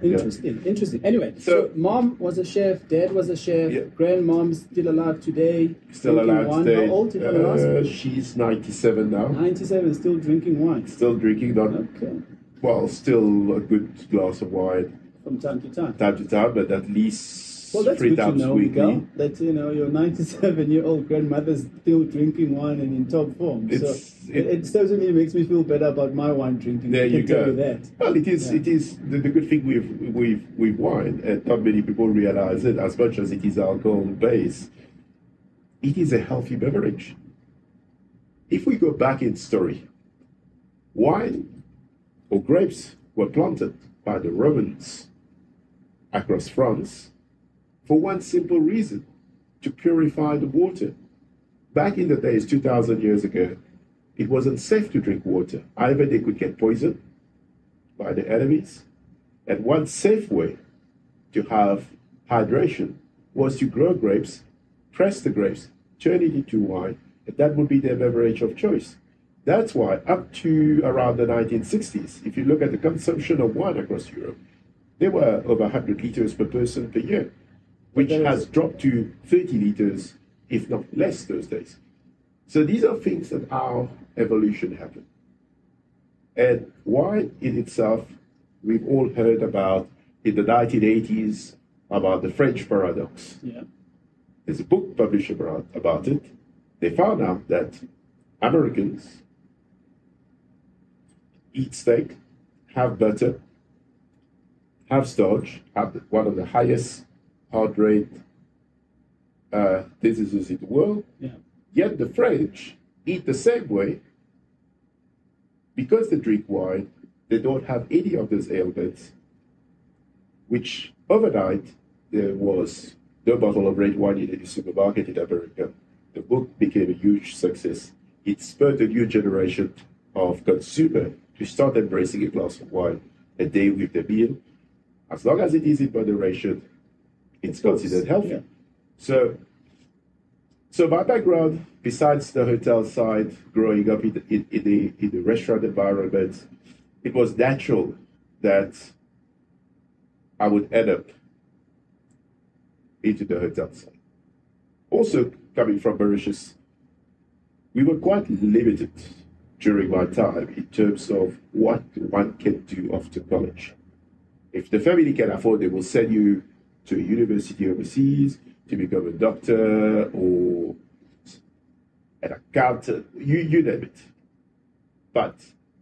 Interesting. Anyway, so mom was a chef, dad was a chef, grandmom's still alive today. Still alive today. How old, if I ask? She's 97 now. 97, still drinking wine. Still drinking, well, still a good glass of wine. From time to time. But at least that's 3 good to times know, weekly. Miguel, that your 97-year-old grandmother's still drinking wine and in top form. It certainly makes me feel better about my wine drinking. There you go. That. Well, it is. It is the good thing with wine, and not many people realize it. As much as it is alcohol based, it is a healthy beverage. If we go back in story, wine or grapes were planted by the Romans across France for one simple reason: to purify the water. Back in the days, 2,000 years ago, it wasn't safe to drink water. Either they could get poisoned by the enemies, and one safe way to have hydration was to grow grapes, press the grapes, turn it into wine, and that would be their beverage of choice. That's why up to around the 1960s, if you look at the consumption of wine across Europe, there were over 100 liters per person per year, which has dropped to 30 liters, if not less, those days. So these are things that our evolution happened. And wine in itself, we've all heard about in the 1980s about the French paradox. Yeah. There's a book published about it. They found out that Americans eat steak, have butter, have starch, have one of the highest heart rate diseases in the world. Yeah. Yet the French eat the same way. Because they drink wine, they don't have any of those ailments, which overnight there was no bottle of red wine in any supermarket in America. The book became a huge success. It spurred a new generation of consumers to start embracing a glass of wine a day with their meal. As long as it is in moderation, it's considered healthy. Yeah. So my background, besides the hotel side, growing up in the restaurant environment, it was natural that I would end up into the hotel side. Also, coming from Mauritius, we were quite limited during my time in terms of what one can do after college. If the family can afford, they will send you to a university overseas to become a doctor or an accountant, you name it. But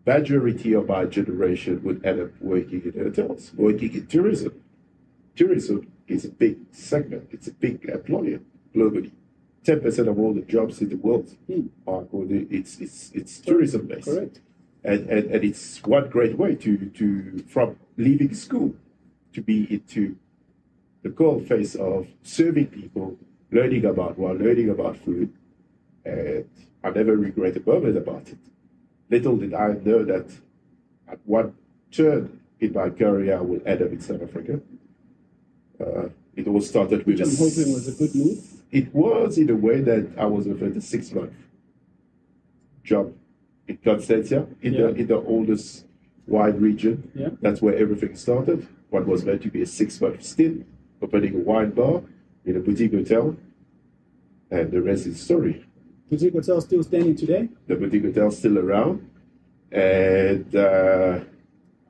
majority of our generation would end up working in hotels, working in tourism. Tourism is a big segment. It's a big employer globally. 10% of all the jobs in the world are it's tourism based. Correct. And it's one great way to from leaving school to be into the cold face of serving people, learning about wine, learning about food, and I never regret a moment about it. Little did I know that at one turn in my career I will end up in South Africa. It all started with which I'm hoping was a good move. It was in a way that I was offered a 6-month job in Constantia, in the oldest wine region. Yeah. That's where everything started. What was meant to be a 6-month stint, opening a wine bar in a boutique hotel, and the rest is story. Boutique hotel still standing today? The boutique hotel still around, and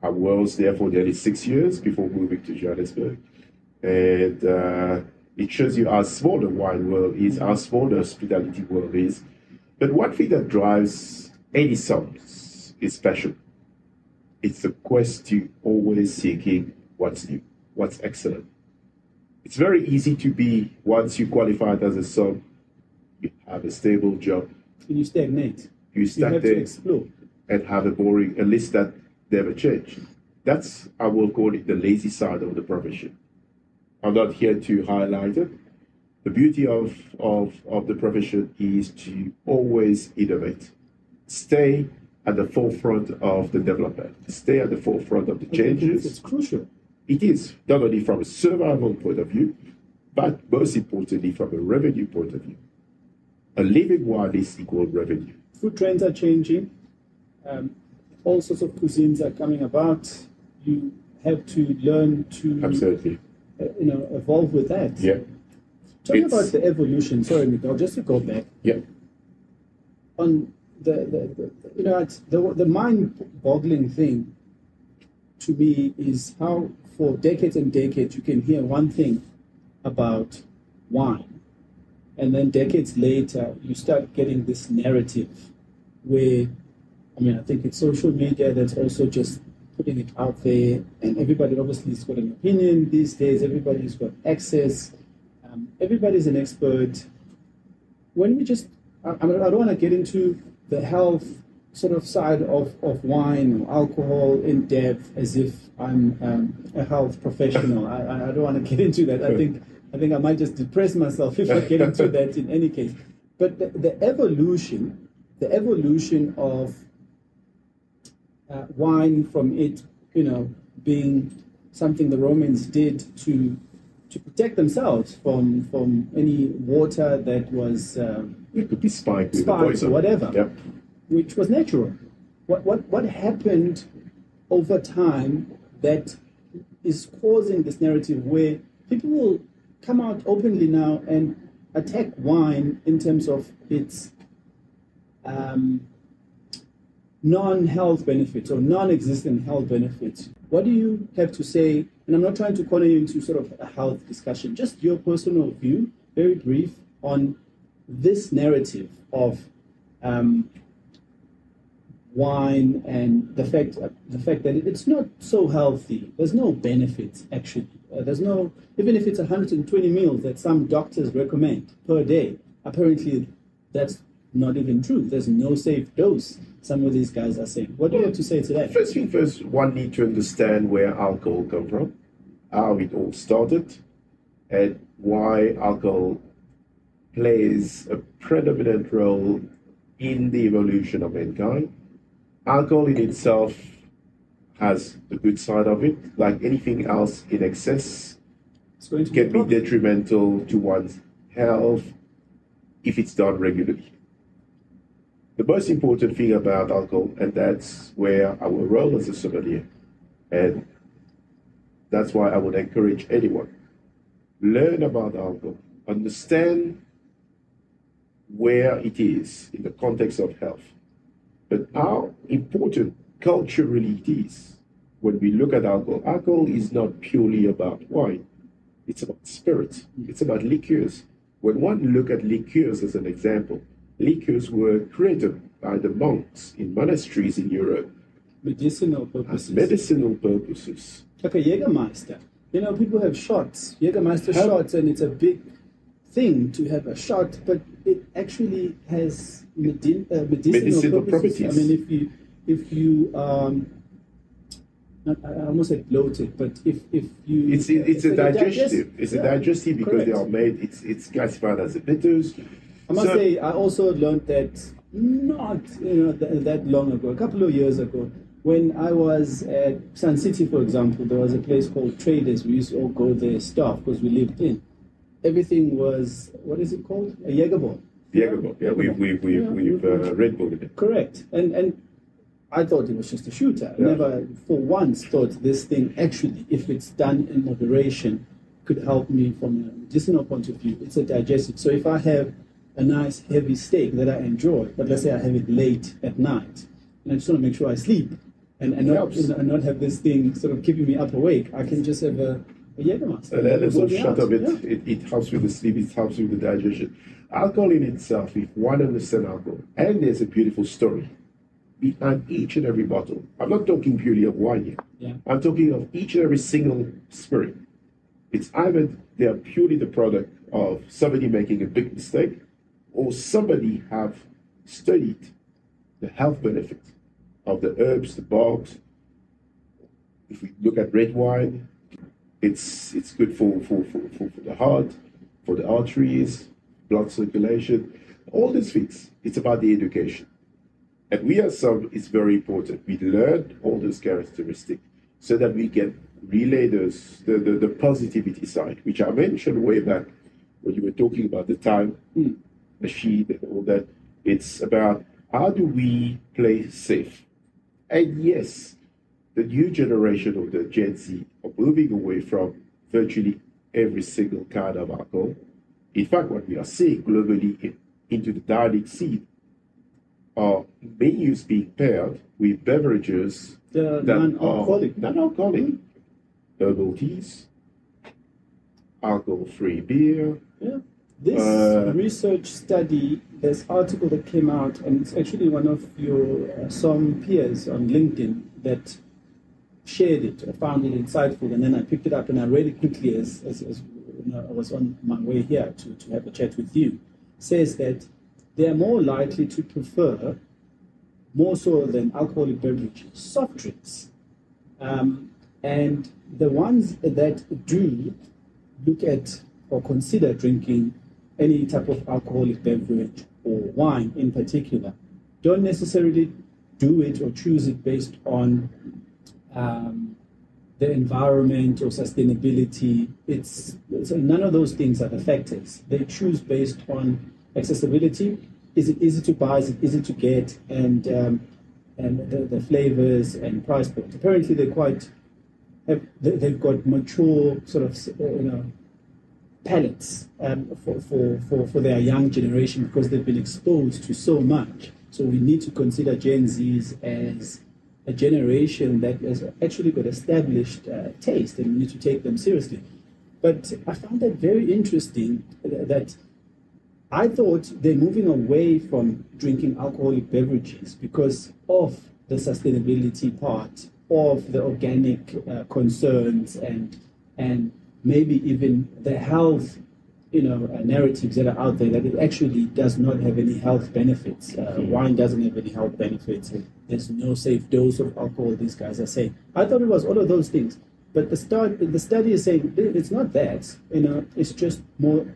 I was there for nearly 6 years before moving to Johannesburg. And it shows you how small the wine world is, how small the hospitality world is. But one thing that drives any soms is passion. It's the quest to always seeking what's new, what's excellent. It's very easy to be, once you qualified as a som, you have a stable job. And you stagnate. You have there to explore. and have a list that never change. That's, I will call it, the lazy side of the profession. I'm not here to highlight it. The beauty of the profession is to always innovate. Stay at the forefront of the development. Stay at the forefront of the changes. It's crucial. It is, not only from a survival point of view, but most importantly from a revenue point of view. A living wine is equal revenue. Food trends are changing. All sorts of cuisines are coming about. You have to learn to Absolutely. Evolve with that. Yeah. Tell me about the evolution. Sorry, Miguel, just to go back. Yeah. On the mind-boggling thing to me is how for decades and decades you can hear one thing about wine, and then decades later you start getting this narrative where, I think it's social media that's also just putting it out there, and everybody obviously has got an opinion these days. Everybody's got access. Everybody's an expert. When we just, I don't want to get into the health sort of side of wine or alcohol in depth as if I'm a health professional. I don't want to get into that. I think I might just depress myself if I get into that in any case. But the evolution of wine from it, being something the Romans did to protect themselves from any water that was it could be spiked with or whatever, yeah. Which was natural. What happened over time that is causing this narrative where people will come out openly now and attack wine in terms of its non-health benefits or non-existent health benefits? What do you have to say? And I'm not trying to corner you into sort of a health discussion, just your personal view, very brief, on this narrative of wine and the fact that it's not so healthy. There's no benefits, actually. There's no, even if it's 120 meals that some doctors recommend per day, apparently that's not even true. There's no safe dose, some of these guys are saying. What do you have to say to that? First thing first, one needs to understand where alcohol comes from, how it all started, and why alcohol plays a predominant role in the evolution of mankind. Alcohol in itself has the good side of it. Like anything else in excess, can be detrimental to one's health if it's done regularly. The most important thing about alcohol, and that's where our role as a sommelier, and that's why I would encourage anyone, learn about alcohol, understand where it is in the context of health, but how important culturally it is. When we look at alcohol, alcohol is not purely about wine. It's about spirits. It's about liqueurs. When one look at liqueurs as an example, liqueurs were created by the monks in monasteries in Europe. Medicinal purposes. As medicinal purposes. Like a Jägermeister. You know, people have shots, Jägermeister shots, and it's a big thing to have a shot, but it actually has medicinal properties. I mean, if you I almost said bloated, but if you it's a digestive. It's a digestive because correct. They are made. It's classified as a bitters. I must say, I also learned that not that long ago, a couple of years ago, when I was at Sun City, for example, there was a place called Traders. We used to all go there, stuff because we lived in. Everything was, what is it called? A Jägerbomb. Jägerbomb. Yeah, we've Red Bull in it. Correct. And I thought it was just a shooter. I never for once thought this thing actually, if it's done in moderation, could help me from a medicinal point of view. It's a digestive. So if I have a nice heavy steak that I enjoy, but let's say I have it late at night, and I just want to make sure I sleep and not have this thing sort of keeping me up awake, I can just have a Jägermeister. A little shot of it, it helps with the sleep, it helps with the digestion. Alcohol in itself, if one understands alcohol, and there's a beautiful story behind each and every bottle. I'm not talking purely of wine here. Yeah. I'm talking of each and every single spirit. It's either they are purely the product of somebody making a big mistake, or somebody have studied the health benefits of the herbs, the bulbs. If we look at red wine, it's good for the heart, for the arteries, blood circulation, all these things. It's about the education. And we as some, it's very important. We learn all those characteristics so that we can relay the positivity side, which I mentioned way back when you were talking about the time machine and all that. It's about how do we play safe. And yes, the new generation of the Gen Z are moving away from virtually every single kind of alcohol. In fact, what we are seeing globally into the dining scene are menus being paired with beverages that non-alcoholic. are non-alcoholic. Herbal teas, alcohol-free beer. Yeah. This research study, this article that came out, and it's actually one of your some peers on LinkedIn that shared it. I found it insightful, and then I picked it up and I read it quickly as I was on my way here to have a chat with you. Says that they are more likely to prefer, more so than alcoholic beverages, soft drinks. And the ones that do look at or consider drinking any type of alcoholic beverage or wine in particular don't necessarily do it or choose it based on the environment or sustainability. It's none of those things are the factors. They choose based on accessibility. Is it easy to buy? Is it easy to get? And the flavors and price point. Apparently, they've got mature sort of palates for their young generation because they've been exposed to so much. So we need to consider Gen Zs as a generation that has actually got established taste, and we need to take them seriously. But I found that very interesting that I thought they're moving away from drinking alcoholic beverages because of the sustainability part, of the organic concerns, and maybe even the health, narratives that are out there that it actually does not have any health benefits. Wine doesn't have any health benefits. There's no safe dose of alcohol, these guys are saying. I thought it was all of those things. But the study is saying it's not that. It's just more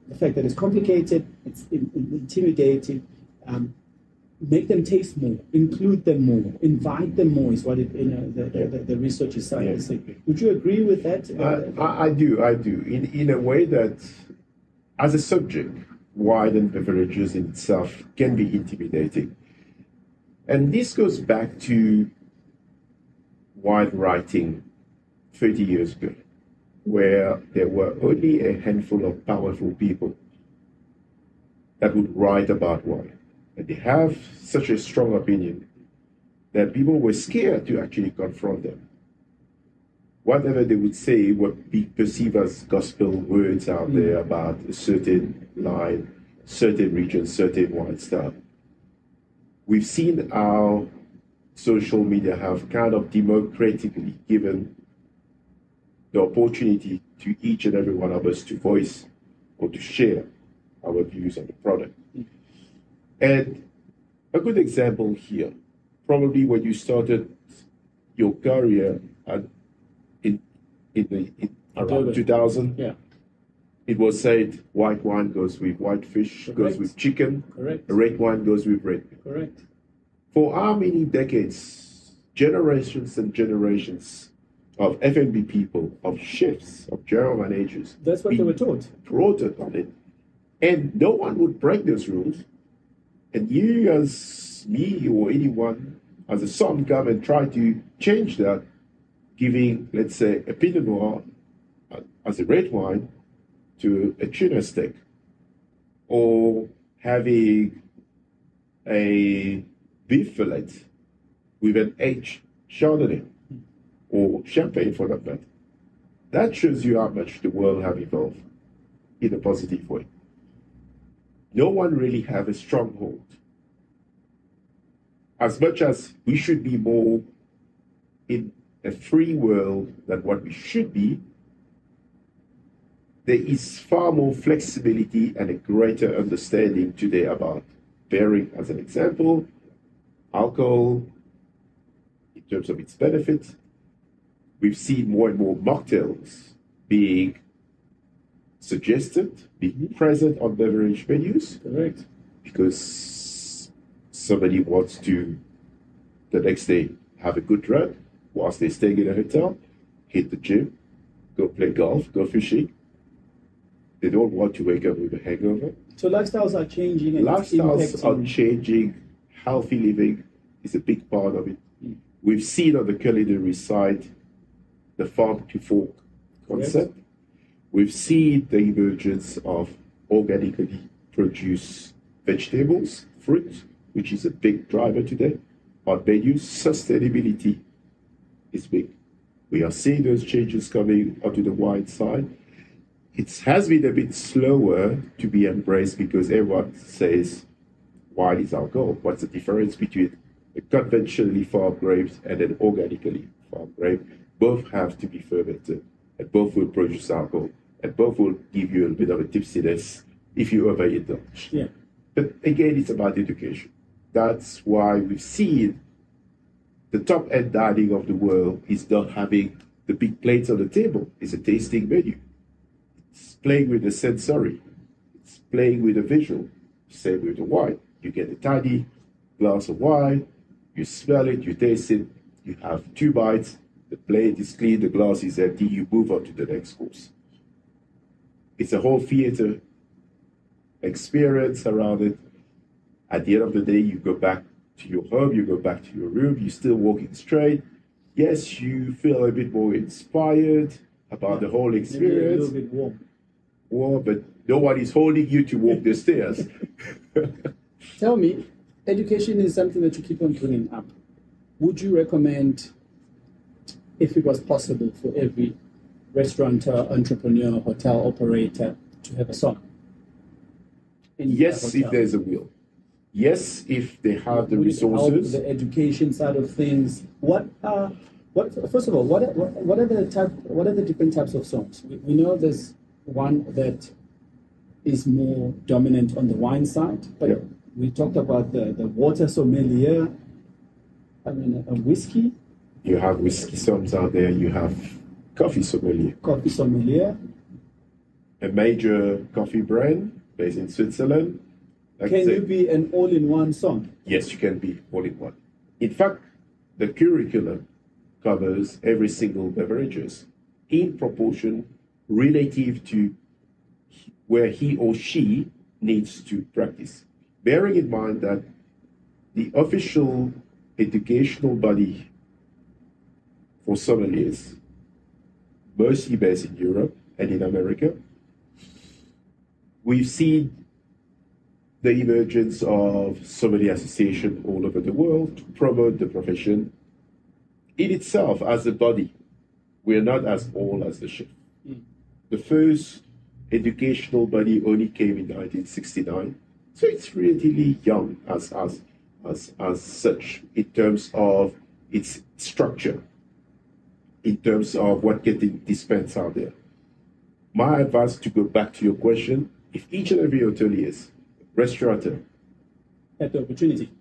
the fact that it's complicated, it's intimidating. Make them taste more, include them more, invite them more is what the research is saying. Would you agree with that? I do. In a way that, as a subject, wine and beverages in itself can be intimidating. And this goes back to wine writing 30 years ago, where there were only a handful of powerful people that would write about wine. And they have such a strong opinion that people were scared to actually confront them. whatever they would say would be perceived as gospel words out there about a certain line, certain region, certain wine style. We've seen how social media have kind of democratically given the opportunity to each and every one of us to voice or to share our views on the product. And a good example here, probably when you started your career in around 2000, it was said white wine goes with white fish, goes with chicken, red wine goes with red. Correct. For how many decades, generations and generations of F&B people, of chefs, of general managers. That's what they were taught. Taught on it. And no one would break those rules. And you as me or anyone as a son come and try to change that, giving, let's say, a Pinot Noir as a red wine to a tuna steak, or having a beef fillet with an aged Chardonnay, or champagne for that matter. That shows you how much the world have evolved in a positive way. No one really have a stronghold. As much as we should be more in a free world than what we should be, there is far more flexibility and a greater understanding today about pairing, as an example, alcohol in terms of its benefits. We've seen more and more mocktails being suggested, being present on beverage menus. Correct. Because somebody wants to, the next day, have a good run whilst they're staying in a hotel, hit the gym, go play golf, go fishing. They don't want to wake up with a hangover. So lifestyles are changing. And lifestyles are changing. Healthy living is a big part of it. We've seen on the culinary side the farm to fork concept. Yes. We've seen the emergence of organically produced vegetables, fruit, which is a big driver today. On menus, sustainability is big. We are seeing those changes coming onto the wine side. It has been a bit slower to be embraced because everyone says wine is alcohol. What's the difference between a conventionally farmed grapes and an organically farmed grape? Both have to be fermented, and both will produce alcohol, and both will give you a bit of a tipsiness if you overindulge. Yeah. But again, it's about education. That's why we've seen the top-end dining of the world is not having the big plates on the table. It's a tasting menu. It's playing with the sensory. It's playing with the visual. Same with the wine. You get a tiny glass of wine, you smell it, you taste it, you have 2 bites, the plate is clean, the glass is empty, you move on to the next course. It's a whole theater experience around it. At the end of the day, you go back to your home, you go back to your room, you're still walking straight. Yes, you feel a bit more inspired about the whole experience. Maybe a little bit warm, but no one is holding you to walk the stairs. Tell me, education is something that you keep on bringing up. Would you recommend, if it was possible, for every restaurateur, entrepreneur, hotel operator to have a somm? Yes, if there's a will. Yes, if they have the resources. The education side of things. First of all, what are the different types of somms? We know there's one that is more dominant on the wine side, but yep. We talked about the water sommelier. I mean, a whiskey. You have whiskey somms out there. You have coffee sommelier. Coffee sommelier. A major coffee brand based in Switzerland. Can you be an all-in-one somm? Yes, you can be all-in-one. In fact, the curriculum covers every single beverages in proportion relative to where he or she needs to practice. Bearing in mind that the official educational body for sommeliers, mostly based in Europe and in America, we've seen the emergence of sommelier association all over the world to promote the profession in itself as a body we are not as old as the chef. The first educational body only came in 1969, so it's relatively young as such in terms of its structure, in terms of what getting dispensed out there. My advice, to go back to your question, if each and every hotelier, restaurateur, had the opportunity,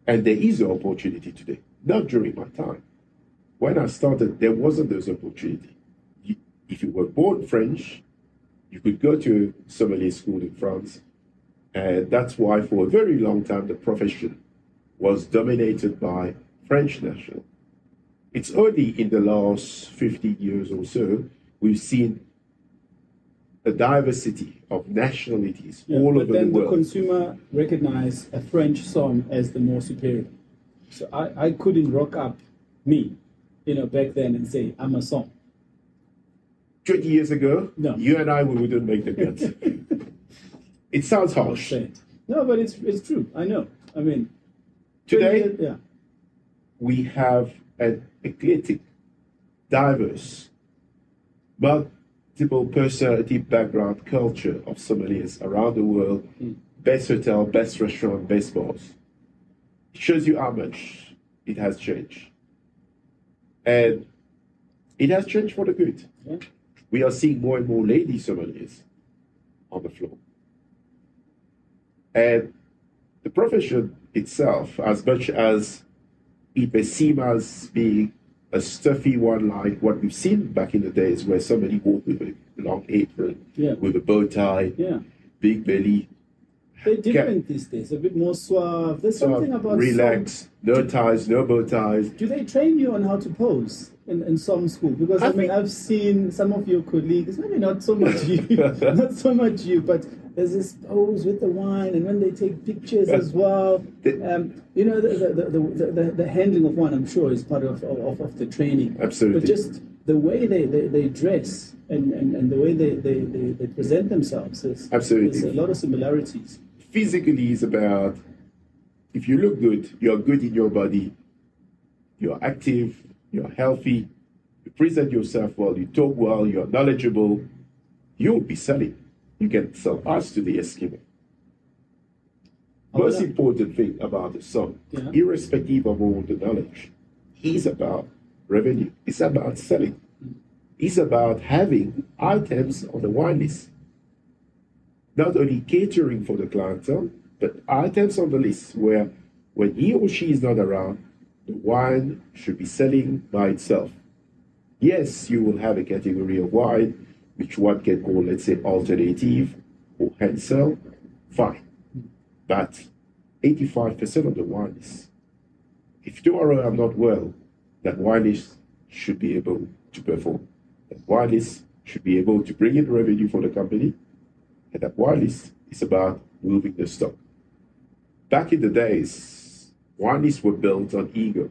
and there is an opportunity today, not during my time. When I started, there wasn't this opportunity. If you were born French, you could go to a sommelier school in France, and that's why for a very long time the profession was dominated by French national. It's only in the last 50 years or so we've seen a diversity of nationalities all over the world. But then the consumer recognized a French somm as the more superior. So I couldn't rock up me, back then and say, I'm a somm. 20 years ago, no. You and I, we wouldn't make the cut. It sounds harsh. No, but it's true. I know. I mean, today, we have an eclectic, diverse, multiple personality, background, culture of sommeliers around the world. Best hotel, best restaurant, best bars. It shows you how much it has changed. And it has changed for the good. Yeah. We are seeing more and more lady sommeliers on the floor. And the profession itself, as much as it may seem as being a stuffy one like what we've seen back in the days where somebody walked with a long apron, with a bow tie, big belly. They're different these days, a bit more suave. There's something about relaxed, no ties, no bow ties. Do they train you on how to pose in some school? Because I've seen some of your colleagues, maybe not so much you, but there's this pose with the wine, and when they take pictures as well. The handling of wine, I'm sure, is part of the training. Absolutely. But just the way they dress and the way they present themselves, there's a lot of similarities. Physically, it's about, if you look good, you're good in your body, you're active, you're healthy, you present yourself well, you talk well, you're knowledgeable, you'll be selling. You can sell us to the Eskimo. Most important thing about the song, irrespective of all the knowledge, is about revenue. It's about selling. It's about having items on the wine list. Not only catering for the clientele, but items on the list where when he or she is not around, the wine should be selling by itself. Yes, you will have a category of wine which one can call, let's say, alternative or hand sell, fine. But 85% of the wine list, if tomorrow I'm not well, that wine list should be able to perform. That wine list should be able to bring in revenue for the company, and that wine list is about moving the stock. Back in the days, wine lists were built on ego.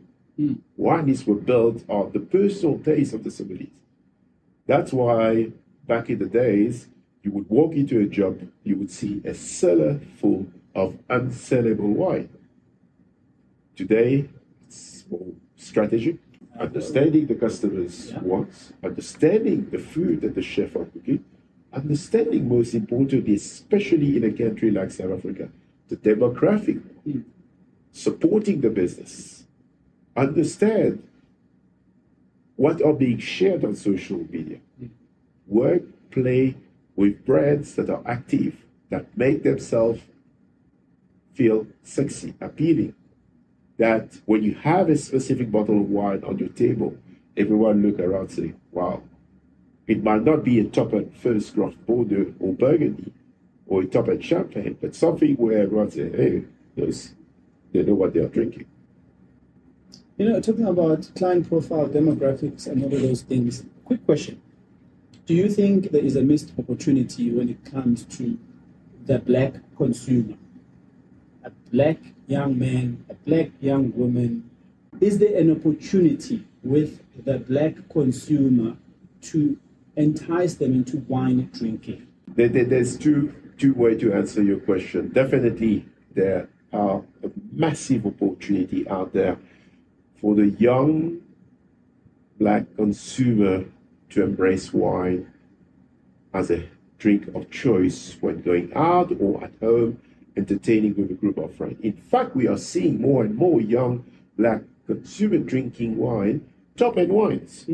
Wine lists were built on the personal taste of the sommeliers. That's why back in the days, you would walk into a job, you would see a cellar full of unsellable wine. Today, it's more strategic, understanding the customer's wants, understanding the food that the chef are cooking, understanding, most importantly, especially in a country like South Africa, the demographic, supporting the business, understand what are being shared on social media, work, play with brands that are active, that make themselves feel sexy, appealing, that when you have a specific bottle of wine on your table, everyone look around and say, wow, it might not be a top-end first craft Bordeaux or Burgundy or a top-end champagne, but something where everyone say, hey, they know what they are drinking. Talking about client profile, demographics, and all of those things, quick question. Do you think there is a missed opportunity when it comes to the black consumer? A black young man, a black young woman. Is there an opportunity with the black consumer to entice them into wine drinking? There's two ways to answer your question. Definitely, there are a massive opportunity out there for the young black consumer to embrace wine as a drink of choice when going out or at home, entertaining with a group of friends. In fact, we are seeing more and more young black consumer drinking wine, top-end wines.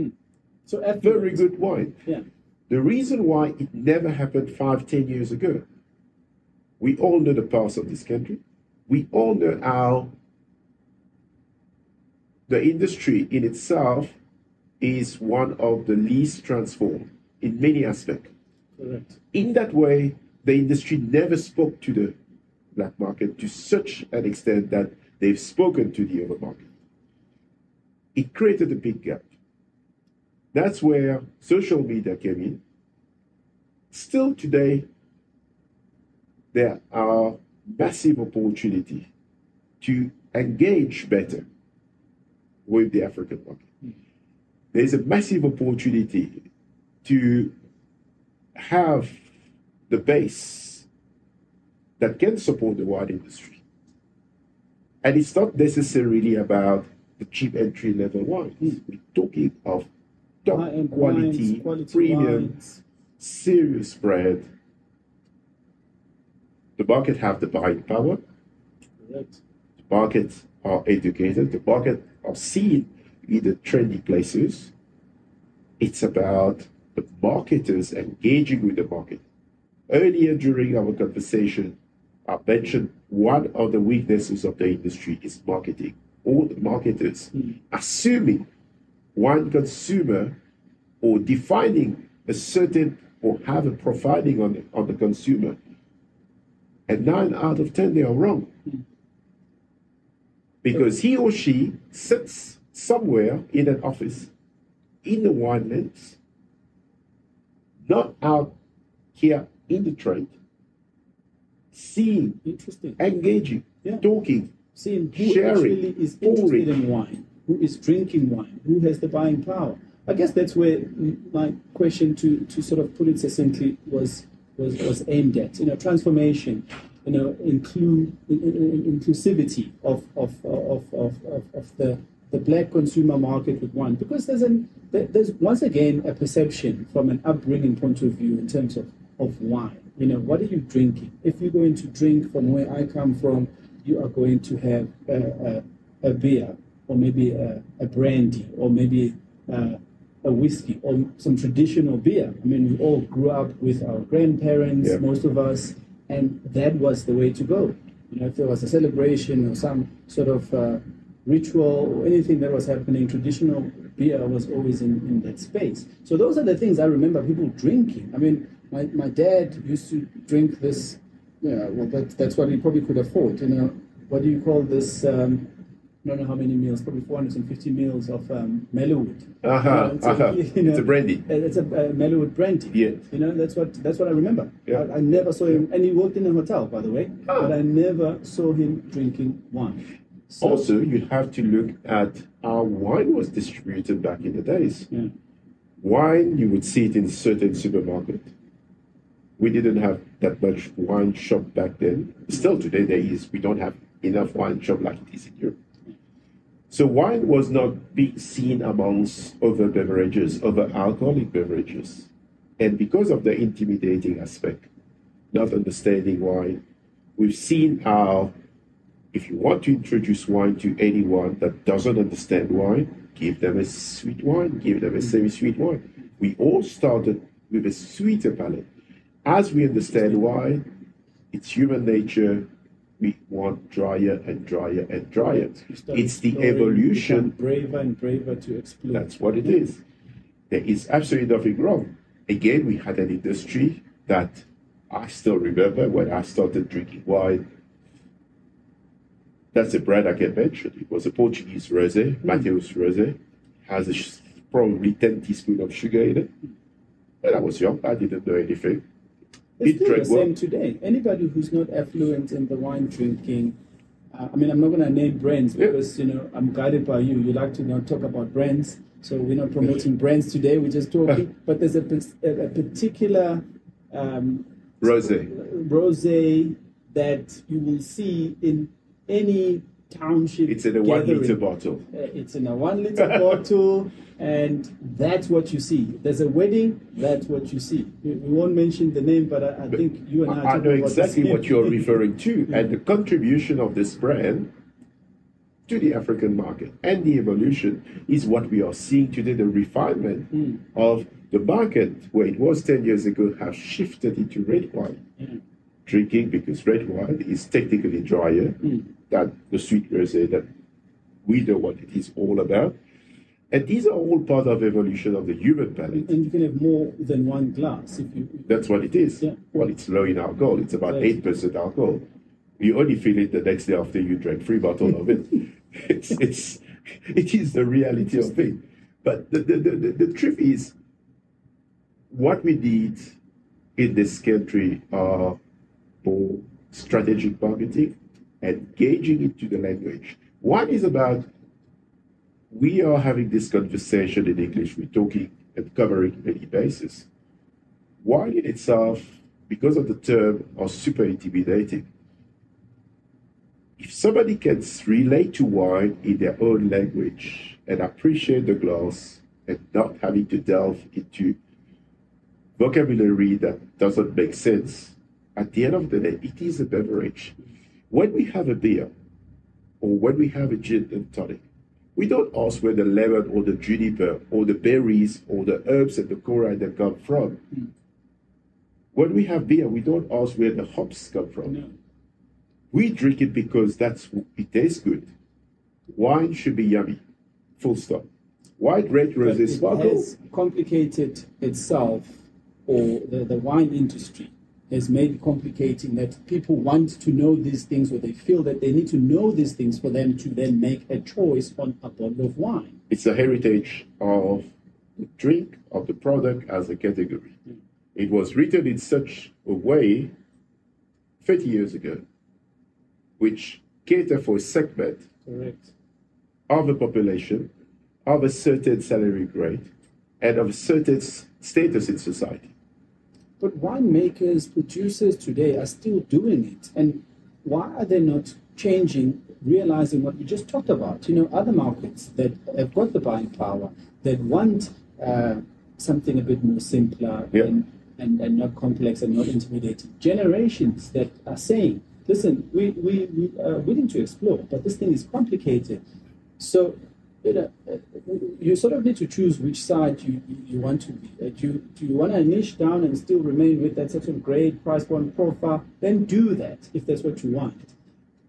So very good wine. Yeah. The reason why it never happened 5-10 years ago, we all know the past of this country. We all know how the industry in itself is one of the least transformed in many aspects. Correct. In that way, the industry never spoke to the black market to such an extent that they've spoken to the other market. It created a big gap. That's where social media came in. Still today, there are massive opportunities to engage better with the African market. There's a massive opportunity to have the base that can support the wine industry. And it's not necessarily about the cheap entry-level wines. We're talking of top quality, premium, wines. Serious brand. The market have the buying power. Correct. The market are educated. The market are seen in the trendy places. It's about the marketers engaging with the market. Earlier during our conversation, I mentioned one of the weaknesses of the industry is marketing. All the marketers assuming one consumer or defining a certain or have a profiling on the consumer. And 9 out of 10, they are wrong. Because he or she sits somewhere in an office, in the wine lens, not out here in the trade, seeing, engaging, talking, seeing who sharing, actually is interested in wine, who is drinking wine, who has the buying power. I guess that's where my question, to sort of put it succinctly, was aimed at. Transformation, inclusivity of the black consumer market with wine, because there's once again a perception from an upbringing point of view in terms of wine. What are you drinking? If you're going to drink from where I come from, you are going to have a beer, or maybe a brandy, or maybe a whiskey, or some traditional beer. I mean, we all grew up with our grandparents, most of us, and that was the way to go. If there was a celebration or some sort of ritual or anything that was happening, traditional beer was always in that space. So those are the things I remember people drinking. I mean, my dad used to drink this, that's what he probably could afford. What do you call this? I don't know how many meals, probably 450 meals of Mellowwood. It's a brandy. It's a Mellowwood brandy. Yeah. That's what I remember. Yeah. I never saw him, and he worked in a hotel, by the way, but I never saw him drinking wine. So, also, you have to look at how wine was distributed back in the days. Yeah. Wine, you would see it in certain supermarket. We didn't have that much wine shop back then. Still today there is. We don't have enough wine shop like it is in Europe. So wine was not being seen amongst other beverages, other alcoholic beverages. And because of the intimidating aspect, not understanding wine, we've seen how if you want to introduce wine to anyone that doesn't understand wine, give them a sweet wine, give them a semi-sweet wine. We all started with a sweeter palate. As we understand wine, it's human nature. We want drier and drier and drier. It's the evolution. Braver and braver to explore. That's what it is. There is absolutely nothing wrong. Again, we had an industry that I still remember when I started drinking wine. That's a brand I can mention. It was a Portuguese rosé, Mateus rosé. Has probably 10 teaspoons of sugar in it. When I was young, I didn't know anything. It's still the same today. Anybody who's not affluent in the wine drinking, I'm not going to name brands because, I'm guided by you. You like to not talk about brands. So we're not promoting brands today. We're just talking. But there's a particular rosé that you will see in any township. It's in a 1 liter bottle. It's in a 1 liter bottle, and that's what you see. There's a wedding, that's what you see. We won't mention the name, but I think you and I know exactly what you're referring to, and the contribution of this brand to the African market and the evolution is what we are seeing today. The refinement of the market, where it was 10 years ago, has shifted into red wine. Drinking, because red wine is technically drier than the sweet rosé that we know what it is all about. And these are all part of evolution of the human palate. And you can have more than one glass. That's what it is. Yeah. Well, it's low in alcohol. It's about 8% alcohol. You only feel it the next day after you drank 3 bottles of it. It is the reality of it. But the truth is, what we need in this country are more strategic marketing and gauging into the language. One is about, we are having this conversation in English, we're talking and covering many bases. Wine in itself, because of the term, are super intimidating. If somebody can relate to wine in their own language and appreciate the glass and not having to delve into vocabulary that doesn't make sense, at the end of the day, it is a beverage. When we have a beer, or when we have a gin and tonic, we don't ask where the lemon or the juniper or the berries or the herbs and the coriander come from. When we have beer, we don't ask where the hops come from. No. We drink it because it tastes good. Wine should be yummy. Full stop. White, red, rosé, sparkle. It has complicated itself, or the wine industry has made it complicating that people want to know these things, or they feel that they need to know these things for them to then make a choice on a bottle of wine. It's a heritage of the drink, of the product as a category. It was written in such a way 30 years ago, which cater for a segment of the population, of a certain salary grade, and of a certain status in society. But winemakers, producers today are still doing it. And why are they not changing, realizing what we just talked about? You know, other markets that have got the buying power, that want something a bit more simpler and not complex and not intimidating. Generations that are saying, listen, we are willing to explore, but this thing is complicated. So you sort of need to choose which side you want to be. Do you want to niche down and still remain with that certain grade, price point profile? Then do that if that's what you want.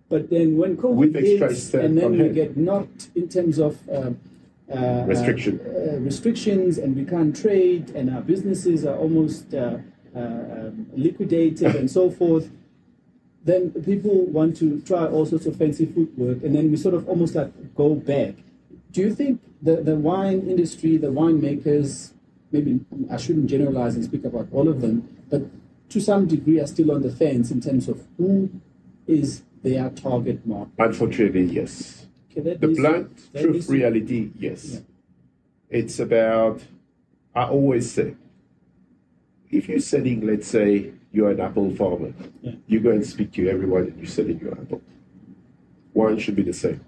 But then when COVID hits, and then we get knocked in terms of restrictions, and we can't trade, and our businesses are almost liquidated and so forth, then people want to try all sorts of fancy footwork, and then we sort of almost like go back. Do you think the wine industry, the winemakers, maybe I shouldn't generalize and speak about all of them, but to some degree are still on the fence in terms of who is their target market? Unfortunately, yes. Okay, the blunt truth reality, yes. Yeah. It's about, I always say, if you're selling, let's say, you're an apple farmer, you go and speak to everyone and you're selling your apple. Wine should be the same.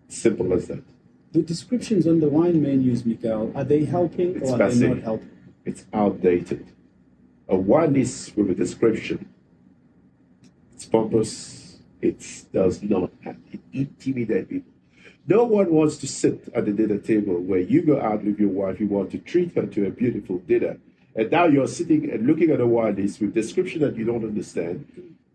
Simple as that. The descriptions on the wine menus, Miguel, are they helping or are they not helping? It's outdated. A wine list with a description, it's pompous, it does not intimidate people. No one wants to sit at the dinner table where you go out with your wife, you want to treat her to a beautiful dinner, and now you're sitting and looking at a wine list with description that you don't understand.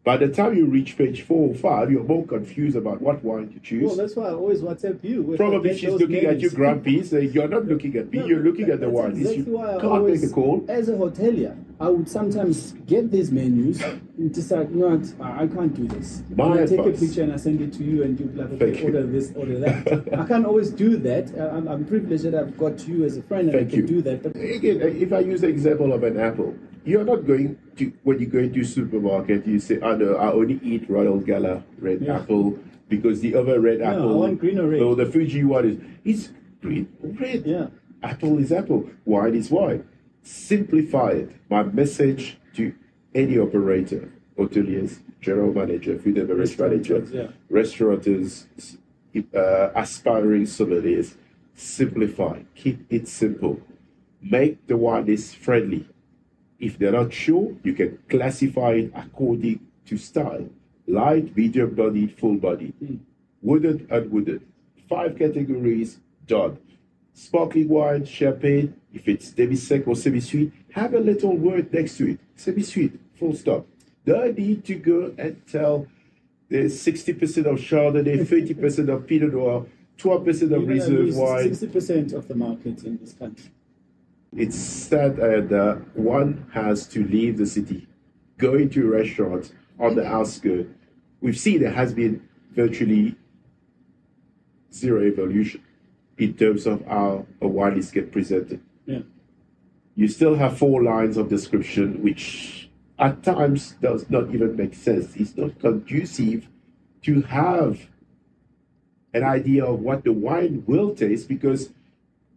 By the time you reach page 4 or 5, you're more confused about what wine to choose. Well, that's why I always WhatsApp you. Probably she's looking at you grumpy, saying, you're not looking at me, you're looking at the wine. Exactly you can't make a call. As a hotelier, I would sometimes get these menus and decide, no, I can't do this. I take a picture and I send it to you and you'll like, okay, order this, order that. I can't always do that. I'm privileged that I've got you as a friend and I can do that. But again, if I use the example of an apple, you're not going to, when you go into a supermarket, you say, oh no, I only eat Royal Gala red apple because the other red apple, I want green or red. So the Fuji one is green or red. Yeah. Apple is apple, wine is wine. Simplify it. My message to any operator, hoteliers, general manager, food and beverage manager, restaurateurs, aspiring sommeliers. Simplify, keep it simple. Make the wine list friendly. If they're not sure, you can classify it according to style. Light, medium bodied, full bodied. Wooded, unwooded. 5 categories, done. Sparkling wine, champagne, if it's demi-sec or semi-sweet, have a little word next to it. Semi-sweet, full stop. Don't need to go and tell there's 60% of Chardonnay, 30% of Pinot Noir, 12% of reserve wine. 60% of the market in this country. It's sad that one has to leave the city, go into a restaurant on the outskirts. We've seen there has been virtually zero evolution in terms of how a wine list gets presented. Yeah. You still have 4 lines of description, which at times does not even make sense. It's not conducive to have an idea of what the wine will taste, because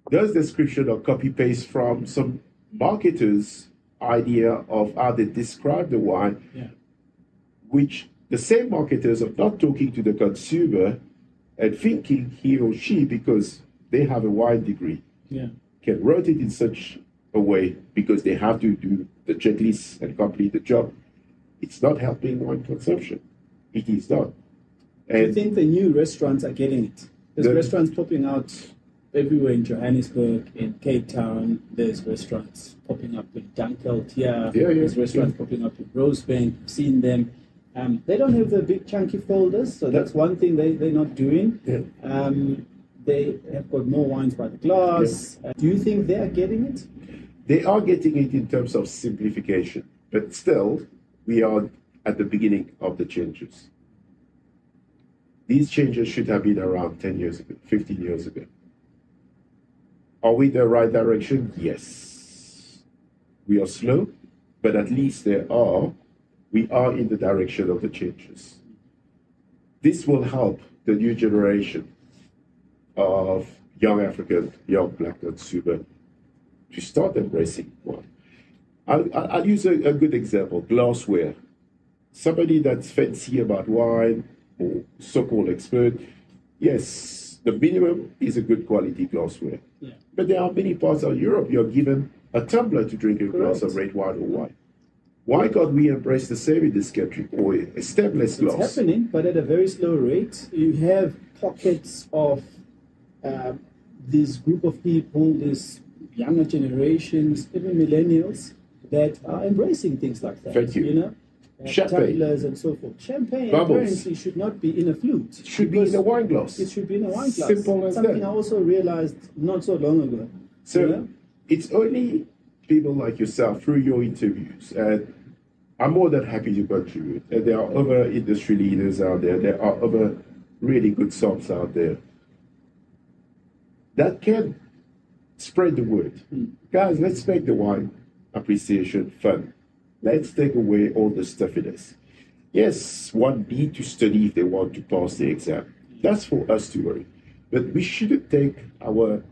those descriptions are copy-paste from some marketers' idea of how they describe the wine, which the same marketers are not talking to the consumer and thinking he or she, because they have a wine degree, can write it in such a way because they have to do the checklist and complete the job. It's not helping wine consumption. It is not. And do you think the new restaurants are getting it? There's restaurants popping out everywhere in Johannesburg, in Cape Town. There's restaurants popping up in Dunkeld here. There's restaurants popping up in Rosebank. I've seen them. They don't have the big chunky folders, so that's one thing they're not doing. They have got more wines by the glass. Do you think they are getting it? They are getting it in terms of simplification, but still, we are at the beginning of the changes. These changes should have been around 10 years ago, 15 years ago. Are we in the right direction? Yes. We are slow, but at least we are in the direction of the changes. This will help the new generation of young African, young Black consumer to start embracing wine. I'll use a good example, glassware. Somebody that's fancy about wine or so-called expert, yes, the minimum is a good quality glassware. But there are many parts of Europe you're given a tumbler to drink a glass of red wine or wine. Why can't we embrace the same in this country, or a stemless glass? It's happening, but at a very slow rate. You have pockets of this group of people, these younger generations, even millennials, that are embracing things like that. Thank you. You know, champagne and so forth. Champagne bubbles apparently should not be in a flute. It should be in a wine glass. It should be in a wine glass. Simple as Something that. I also realized not so long ago. So you know? it's only people like yourself through your interviews, and I'm more than happy to contribute. And there are other industry leaders out there. There are other really good somms out there that can spread the word. Guys, let's make the wine appreciation fun. Let's take away all the stuffiness. Yes, one needs to study if they want to pass the exam. That's for us to worry. But we shouldn't take our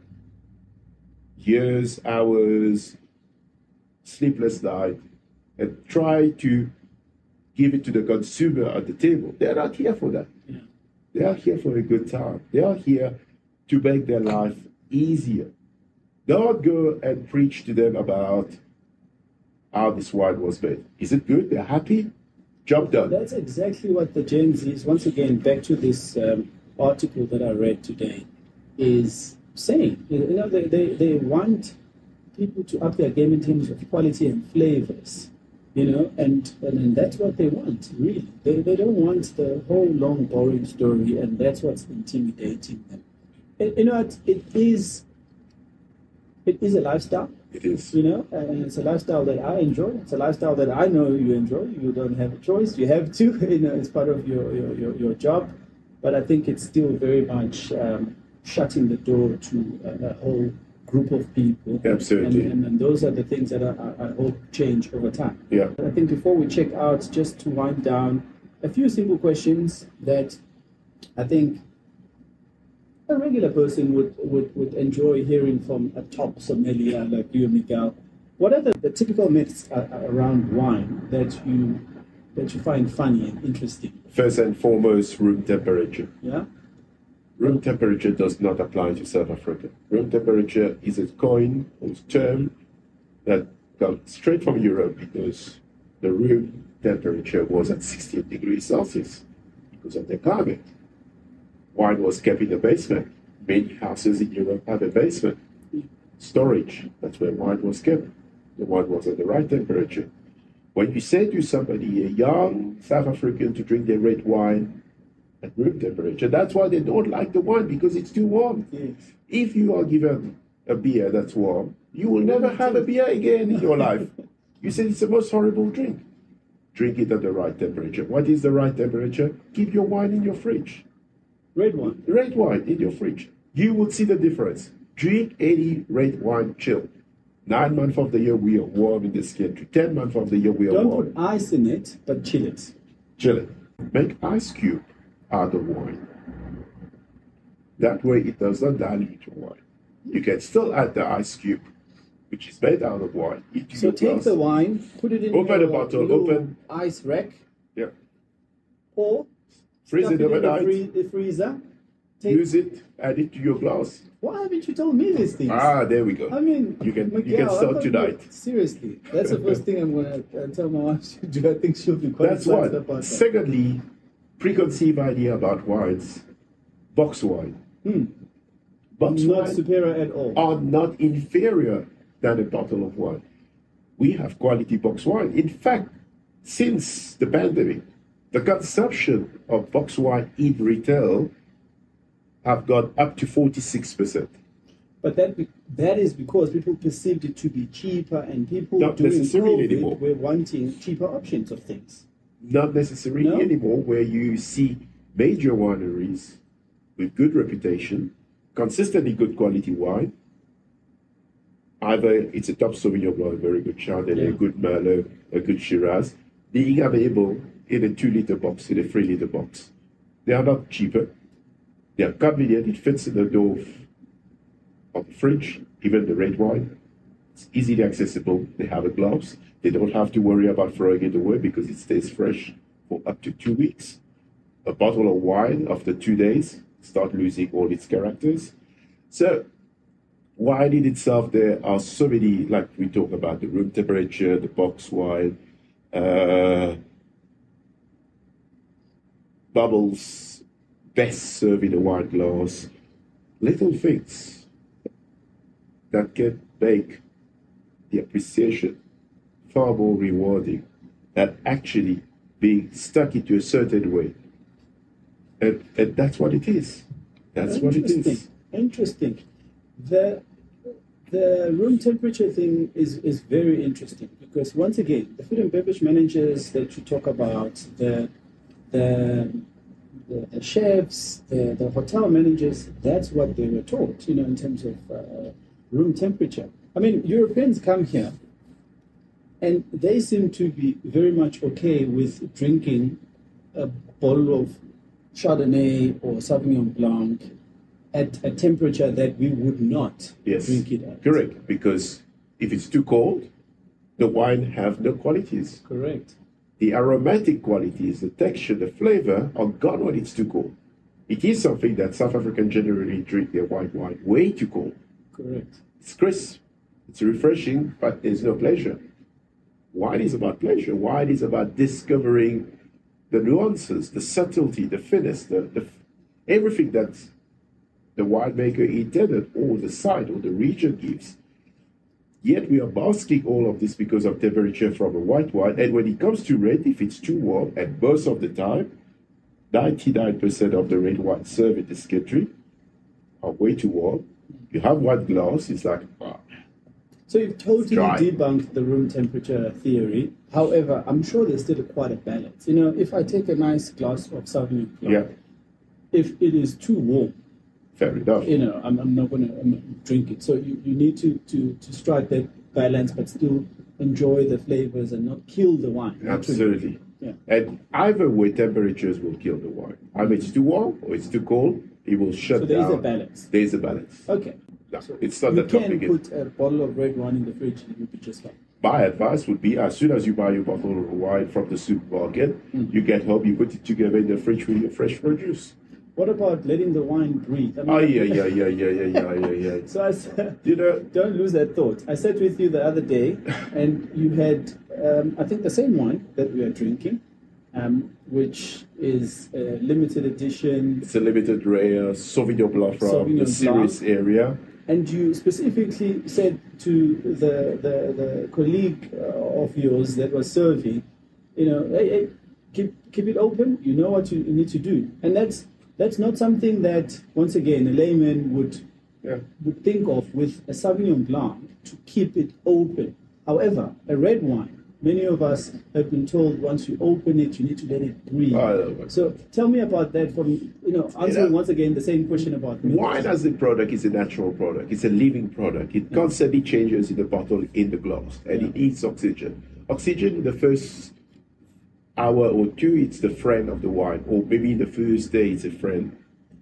years, hours, sleepless night, and try to give it to the consumer at the table. They're not here for that. They are here for a good time. They are here to make their life easier. Don't go and preach to them about how this wine was made. Is it good? They're happy? Job done. That's exactly what the Gen Zs, once again, back to this article that I read today, is saying. You know, they want people to up their game in terms of quality and flavors, you know, and that's what they want, really. They don't want the whole long, boring story, and that's what's intimidating them. And, you know what? It is a lifestyle. It is. You know, and it's a lifestyle that I enjoy. It's a lifestyle that I know you enjoy. You don't have a choice. You have to. You know, it's part of your job. But I think it's still very much shutting the door to a whole group of people. Absolutely. And those are the things that I hope change over time. Yeah. I think before we check out, just to wind down, a few simple questions that I think a regular person would enjoy hearing from a top sommelier like you, Miguel. What are the typical myths around wine that you that you find funny and interesting? First and foremost, room temperature. Yeah. Room temperature does not apply to South Africa. Room temperature is a coin or term that comes straight from Europe because the room temperature was at 16 degrees Celsius because of the climate. Wine was kept in the basement. Many houses in Europe have a basement. Storage, that's where wine was kept. The wine was at the right temperature. When you say to somebody, a young South African, to drink their red wine at room temperature, that's why they don't like the wine, because it's too warm. Yes. If you are given a beer that's warm, you will never have a beer again in your life. You say it's the most horrible drink. Drink it at the right temperature. What is the right temperature? Keep your wine in your fridge. Red wine. Red wine in your fridge. You will see the difference. Drink any red wine chilled. 9 months of the year we are warm in this country. 10 months of the year we are Don't warm. put ice in it, but chill it. Chill it. Make ice cube out of wine. That way it does not dilute your wine. You can still add the ice cube, which is made out of wine, into So your take glass. the wine, put it in Open your the bottle, little open. ice rack, Yeah. or Freeze stuff it it in overnight. the freezer. Take, Use it, add it to your glass. why haven't you told me these things? Ah, there we go. I mean, You can Miguel, start I thought tonight. Seriously, that's the first thing I'm going to tell my wife to do. I think she'll be quite That's excited one. about that. Secondly, preconceived idea about wines. Box wine. Box Not wine superior at all. are not inferior than a bottle of wine. We have quality box wine. In fact, since the pandemic, the consumption of box wine in retail have gone up to 46%. But that is because people perceived it to be cheaper, and people Not during necessarily COVID anymore. were wanting cheaper options of things. Not necessarily No? anymore, where you see major wineries with good reputation, consistently good quality wine. Either it's a top Sauvignon Blanc, a very good Chardonnay, a good Merlot, a good Shiraz, being available in a 2-liter box, in a 3-liter box. They are not cheaper. They are convenient. It fits in the door of the fridge, even the red wine. It's easily accessible. They have a gloves. They don't have to worry about throwing it away because it stays fresh for up to 2 weeks. A bottle of wine after 2 days start losing all its characters. So wine in itself, there are so many, like we talk about the room temperature, the box wine, bubbles, best served in a wine glass, little things that can make the appreciation far more rewarding than actually being stuck into a certain way. And that's what it is. That's what it is. Interesting. The room temperature thing is very interesting, because once again, the food and beverage managers that you talk about, the chefs, the hotel managers, that's what they were taught, in terms of room temperature. I mean, Europeans come here and they seem to be very much okay with drinking a bottle of Chardonnay or Sauvignon Blanc at a temperature that we would not drink it at. Correct, because if it's too cold, the wine have no qualities. Correct. The aromatic qualities, the texture, the flavor are gone when it's too cold. It is something that South Africans generally drink their white wine way too cold. Correct. It's crisp, it's refreshing, but there's no pleasure. Wine is about pleasure. Wine is about discovering the nuances, the subtlety, the finesse, the everything that the winemaker intended, or the site or the region gives. Yet we are masking all of this because of temperature from a white wine. And when it comes to red, if it's too warm, and most of the time, 99% of the red wine served in this country are way too warm. You have one glass, it's like, wow. So you've totally Dry. debunked the room temperature theory. However, I'm sure there's still quite a balance. If I take a nice glass of Sauvignon Blanc, if it is too warm, fair enough. I'm not going to drink it. So you need to strike that balance, but still enjoy the flavors and not kill the wine. Absolutely. Yeah. And either way, temperatures will kill the wine. Either it's too warm or it's too cold, it will shut So down. there's a balance. There's a balance. Okay. No, So it's not you that can complicated. put a bottle of red wine in the fridge and you'll be just fine. my advice would be, as soon as you buy your bottle of wine from the supermarket, you get home, you put it together in the fridge with your fresh produce. What about letting the wine breathe? I mean, Yeah. So I said, You know, don't lose that thought. I sat with you the other day, and you had, I think, the same wine that we are drinking, which is a limited edition. it's a limited rare Sauvignon Blanc from Sauvignon the Ceres Blanc. area. And you specifically said to the colleague of yours that was serving, you know, hey, keep it open. You know what you need to do, and that's not something that, once again, a layman would think of with a Sauvignon Blanc, to keep it open. However, a red wine, many of us have been told once you open it, you need to let it breathe. So tell me about that, from answering once again the same question about milk. Wine as a product is a natural product. It's a living product. It constantly changes in the bottle, in the glass, and it needs oxygen. Oxygen in the first hour or two, it's the friend of the wine, or maybe in the first day, it's a friend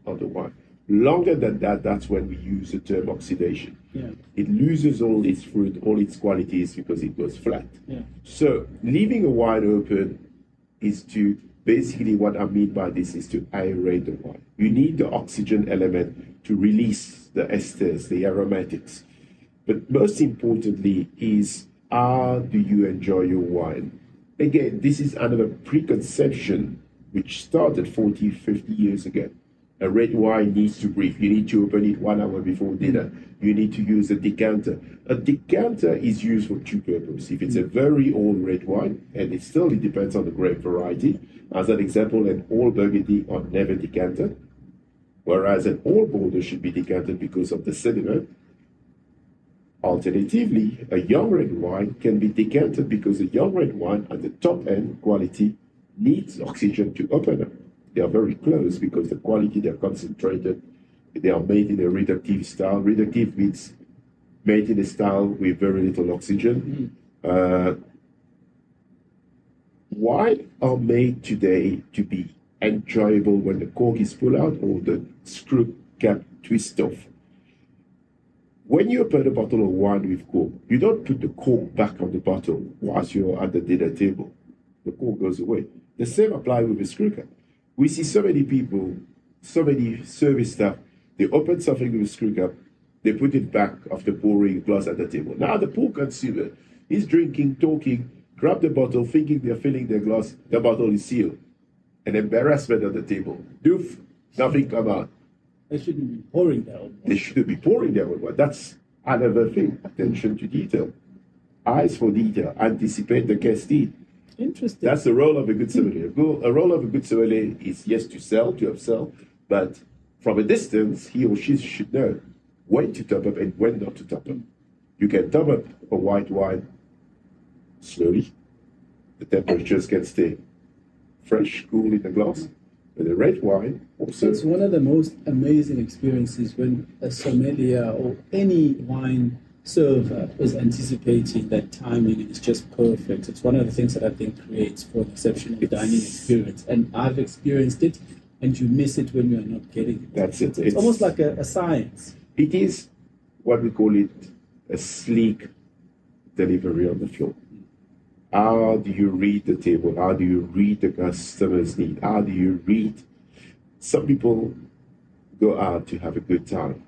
of the wine. Longer than that, that's when we use the term oxidation. Yeah. It loses all its fruit, all its qualities, because it goes flat. Yeah. So leaving a wine open is to, basically what I mean by this is to aerate the wine. You need the oxygen element to release the esters, the aromatics. But most importantly is, how do you enjoy your wine? Again, this is another preconception which started 40, 50 years ago. A red wine needs to breathe. You need to open it 1 hour before dinner. You need to use a decanter. A decanter is used for two purposes. If it's a very old red wine, and it depends on the grape variety. As an example, an old Burgundy are never decanted, whereas an old Bordeaux should be decanted because of the sediment. Alternatively, a young red wine can be decanted because a young red wine at the top end quality needs oxygen to open up. They are very close because the quality, they're concentrated. They are made in a reductive style. Reductive means made in a style with very little oxygen. Wine are made today to be enjoyable when the cork is pulled out or the screw cap twist off. When you open a bottle of wine with cork, you don't put the cork back on the bottle whilst you're at the dinner table. The cork goes away. The same applies with a screw cap. We see so many people, so many service staff, they open something with a screw cap, they put it back after pouring glass at the table. Now the poor consumer is drinking, talking, grab the bottle, thinking they're filling their glass, the bottle is sealed. An embarrassment at the table. Doof, nothing come out. They shouldn't be pouring their own wine. They shouldn't be pouring their own wine. That's another thing. Attention to detail. Eyes for detail. Anticipate the guest need. Interesting. That's the role of a good sommelier. A role of a good sommelier is, yes, to sell, to upsell, but from a distance, he or she should know when to top up and when not to top up. You can top up a white wine slowly. The temperatures can stay fresh, cool in the glass. With a red wine, also. It's one of the most amazing experiences when a sommelier or any wine server is anticipating that timing and it's just perfect. It's one of the things that I think creates for an exceptional dining experience. And I've experienced it, and you miss it when you're not getting it. That's it. It's almost like a science. It is what we call it a sleek delivery on the floor. How do you read the table? How do you read the customer's need? How do you read? Some people go out to have a good time.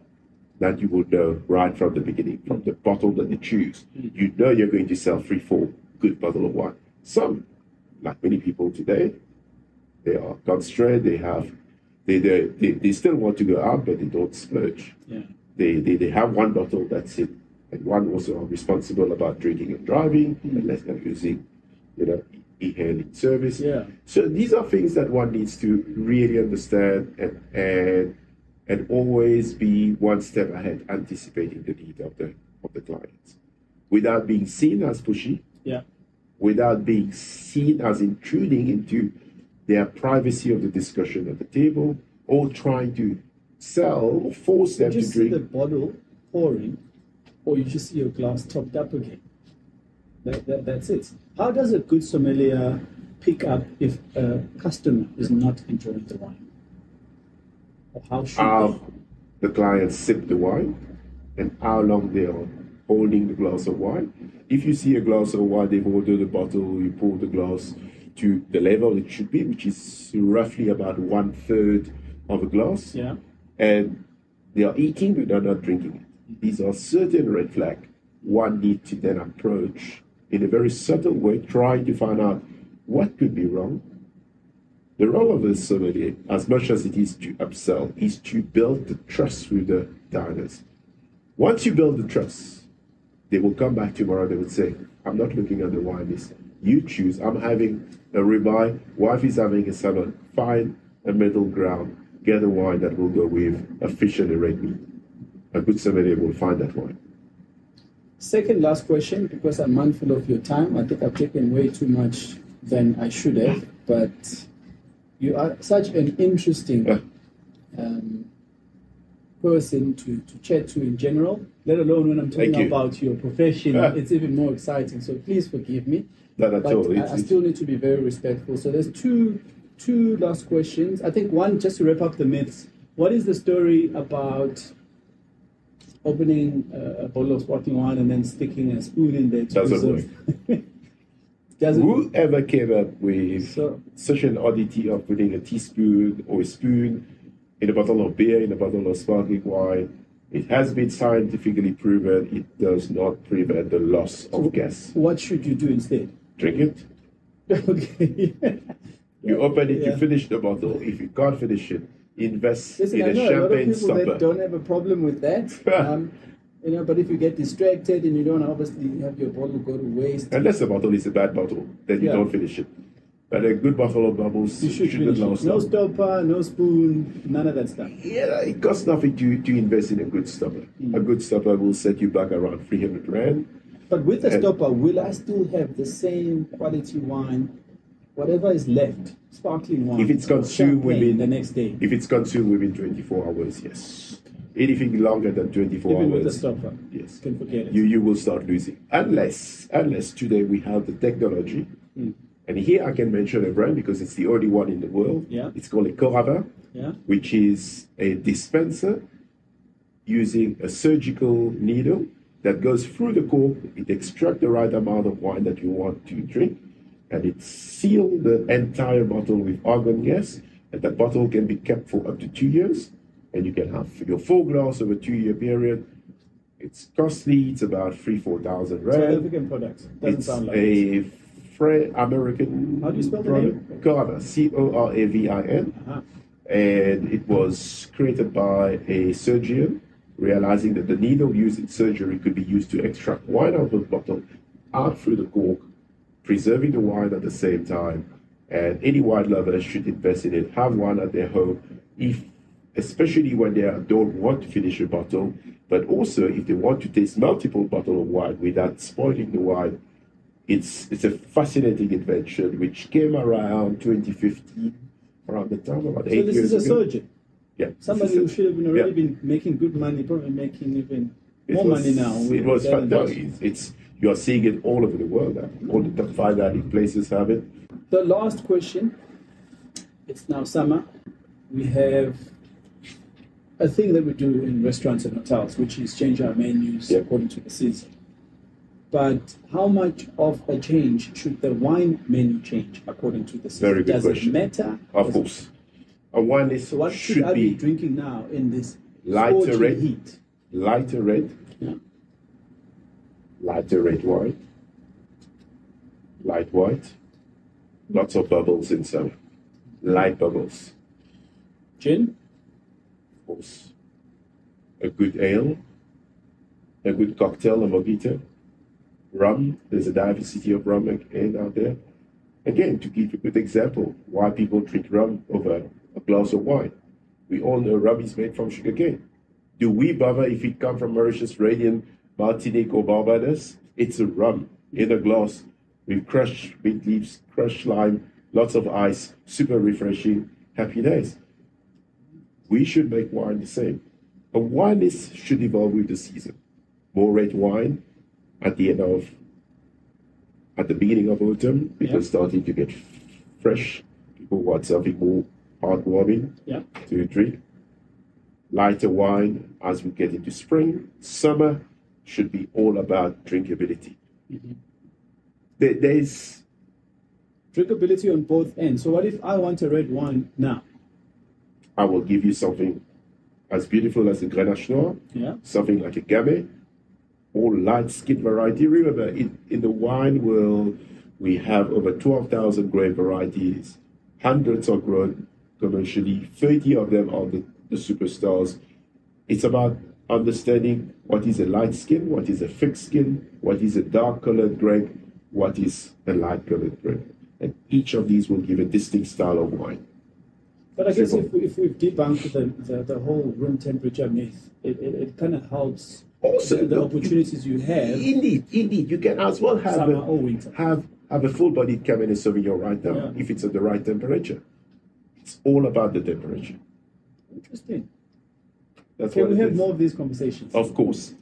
That you will know right from the beginning, from the bottle that they choose. You know you're going to sell 3-4 good bottle of wine. Some, like many people today, they are constrained. They still want to go out, but they don't splurge. Yeah. They have one bottle, that's it. And one also are responsible about drinking and driving, unless they're using, e-hailing service. Yeah. So these are things that one needs to really understand and always be one step ahead, anticipating the need of the clients, without being seen as pushy. Yeah. Without being seen as intruding into their privacy of the discussion at the table, or trying to sell or force them to drink. You just see the bottle pouring, or you just see your glass topped up again. That's it. How does a good sommelier pick up if a customer is not enjoying the wine? Or how should the clients sip the wine, and how long they are holding the glass of wine. If you see a glass of wine, they've ordered a bottle, you pour the glass to the level it should be, which is roughly about 1/3 of a glass. Yeah. And they are eating, but they're not drinking it. These are certain red flags one needs to then approach in a very subtle way, trying to find out what could be wrong. The role of a sommelier, as much as it is to upsell, is to build the trust with the diners. Once you build the trust, they will come back tomorrow, they would say, I'm not looking at the wine list. You choose. I'm having a ribeye, wife is having a salad. Find a middle ground. Get a wine that will go with a fish and a red meat. A good sommelier will find that wine. Second last question, because I'm mindful of your time. I think I've taken way too much than I should have, but you are such an interesting person to chat to in general, let alone when I'm talking about your profession. It's even more exciting, so please forgive me. Not at all. I still need to be very respectful. So there's two last questions. I think one, just to wrap up the myths, what is the story about opening a bottle of sparkling wine and then sticking a spoon in there to preserve? Whoever came up with such an oddity of putting a teaspoon or a spoon in a bottle of beer, in a bottle of sparkling wine, it has been scientifically proven it does not prevent the loss of gas. What should you do instead? Drink it. Okay. You open it, you finish the bottle. If you can't finish it, invest in a champagne stopper. A lot of people stopper. that don't have a problem with that. But if you get distracted and you don't obviously have your bottle go to waste. Unless the bottle is a bad bottle, then you don't finish it. But a good bottle of bubbles shouldn't last long. No stopper, no spoon, none of that stuff. Yeah, it costs nothing to invest in a good stopper. A good stopper will set you back around 300 rand. But with the stopper, will I still have the same quality wine, whatever is left, sparkling wine, if it's consumed within the next day? If it's consumed within 24 hours, yes. Anything longer than 24 Even hours, with the stopper, yes, can forget it. You will start losing. Unless today we have the technology, and here I can mention a brand because it's the only one in the world. Yeah. It's called a Corava, which is a dispenser using a surgical needle that goes through the cork. It extracts the right amount of wine that you want to drink, and it seals the entire bottle with argon gas, and that bottle can be kept for up to 2 years, and you can have your full glass over a 2-year period. It's costly. It's about 3,000-4,000 rand. South African products. Doesn't sound like a American. How do you spell the name? Corava, Coravin, and it was created by a surgeon, realizing that the needle used in surgery could be used to extract wine out of the bottle, out through the cork, preserving the wine at the same time. And any wine lover should invest in it, have one at their home, especially when they don't want to finish a bottle, but also if they want to taste multiple bottles of wine without spoiling the wine. It's a fascinating invention which came around 2015, around the time, about 8 years ago. So this is a surgeon? Yeah. Somebody who should have already been making good money, probably making even more money now. It was fantastic. You are seeing it all over the world now. All the top 5 dining places have it. The last question, it's now summer. We have a thing that we do in restaurants and hotels, which is change our menus according to the season. But how much of a change should the wine menu change according to the season? Very good question. Does it matter? Of course. A wine list so what should I be drinking now in this lighter red heat? Lighter red. Yeah. Lighter red wine. Light white. Lots of bubbles in summer. Light bubbles. Gin? Of course. A good ale. A good cocktail, a mojito. Rum, there's a diversity of rum out there. Again, to give a good example, why people drink rum over a glass of wine. We all know rum is made from sugarcane. Do we bother if it comes from Mauritius, Reunion, Martinique, or Barbados? It's a rum in a glass with crushed mint leaves, crushed lime, lots of ice, super refreshing, happy days. We should make wine the same. A wine list should evolve with the season. More red wine, at the beginning of autumn, people starting to get fresh. People want something more heartwarming to drink. Lighter wine as we get into spring. Summer, should be all about drinkability. There's drinkability on both ends. So what if I want a red wine now? I will give you something as beautiful as a Grenache Noir, something like a Gamay, or light skin variety. Remember, in the wine world, we have over 12,000 grape varieties. Hundreds are grown commercially. 30 of them are the superstars. It's about understanding what is a light skin, what is a thick skin, what is a dark colored grape, what is a light colored grape. And each of these will give a distinct style of wine. But I guess if we've debunked the whole room temperature myth, it kind of helps also the opportunities you have. Indeed. You can as well have summer or winter. Have a full-bodied Cabernet Sauvignon right now, if it's at the right temperature. It's all about the temperature. Interesting. That's Can what we have is. more of these conversations? Of course.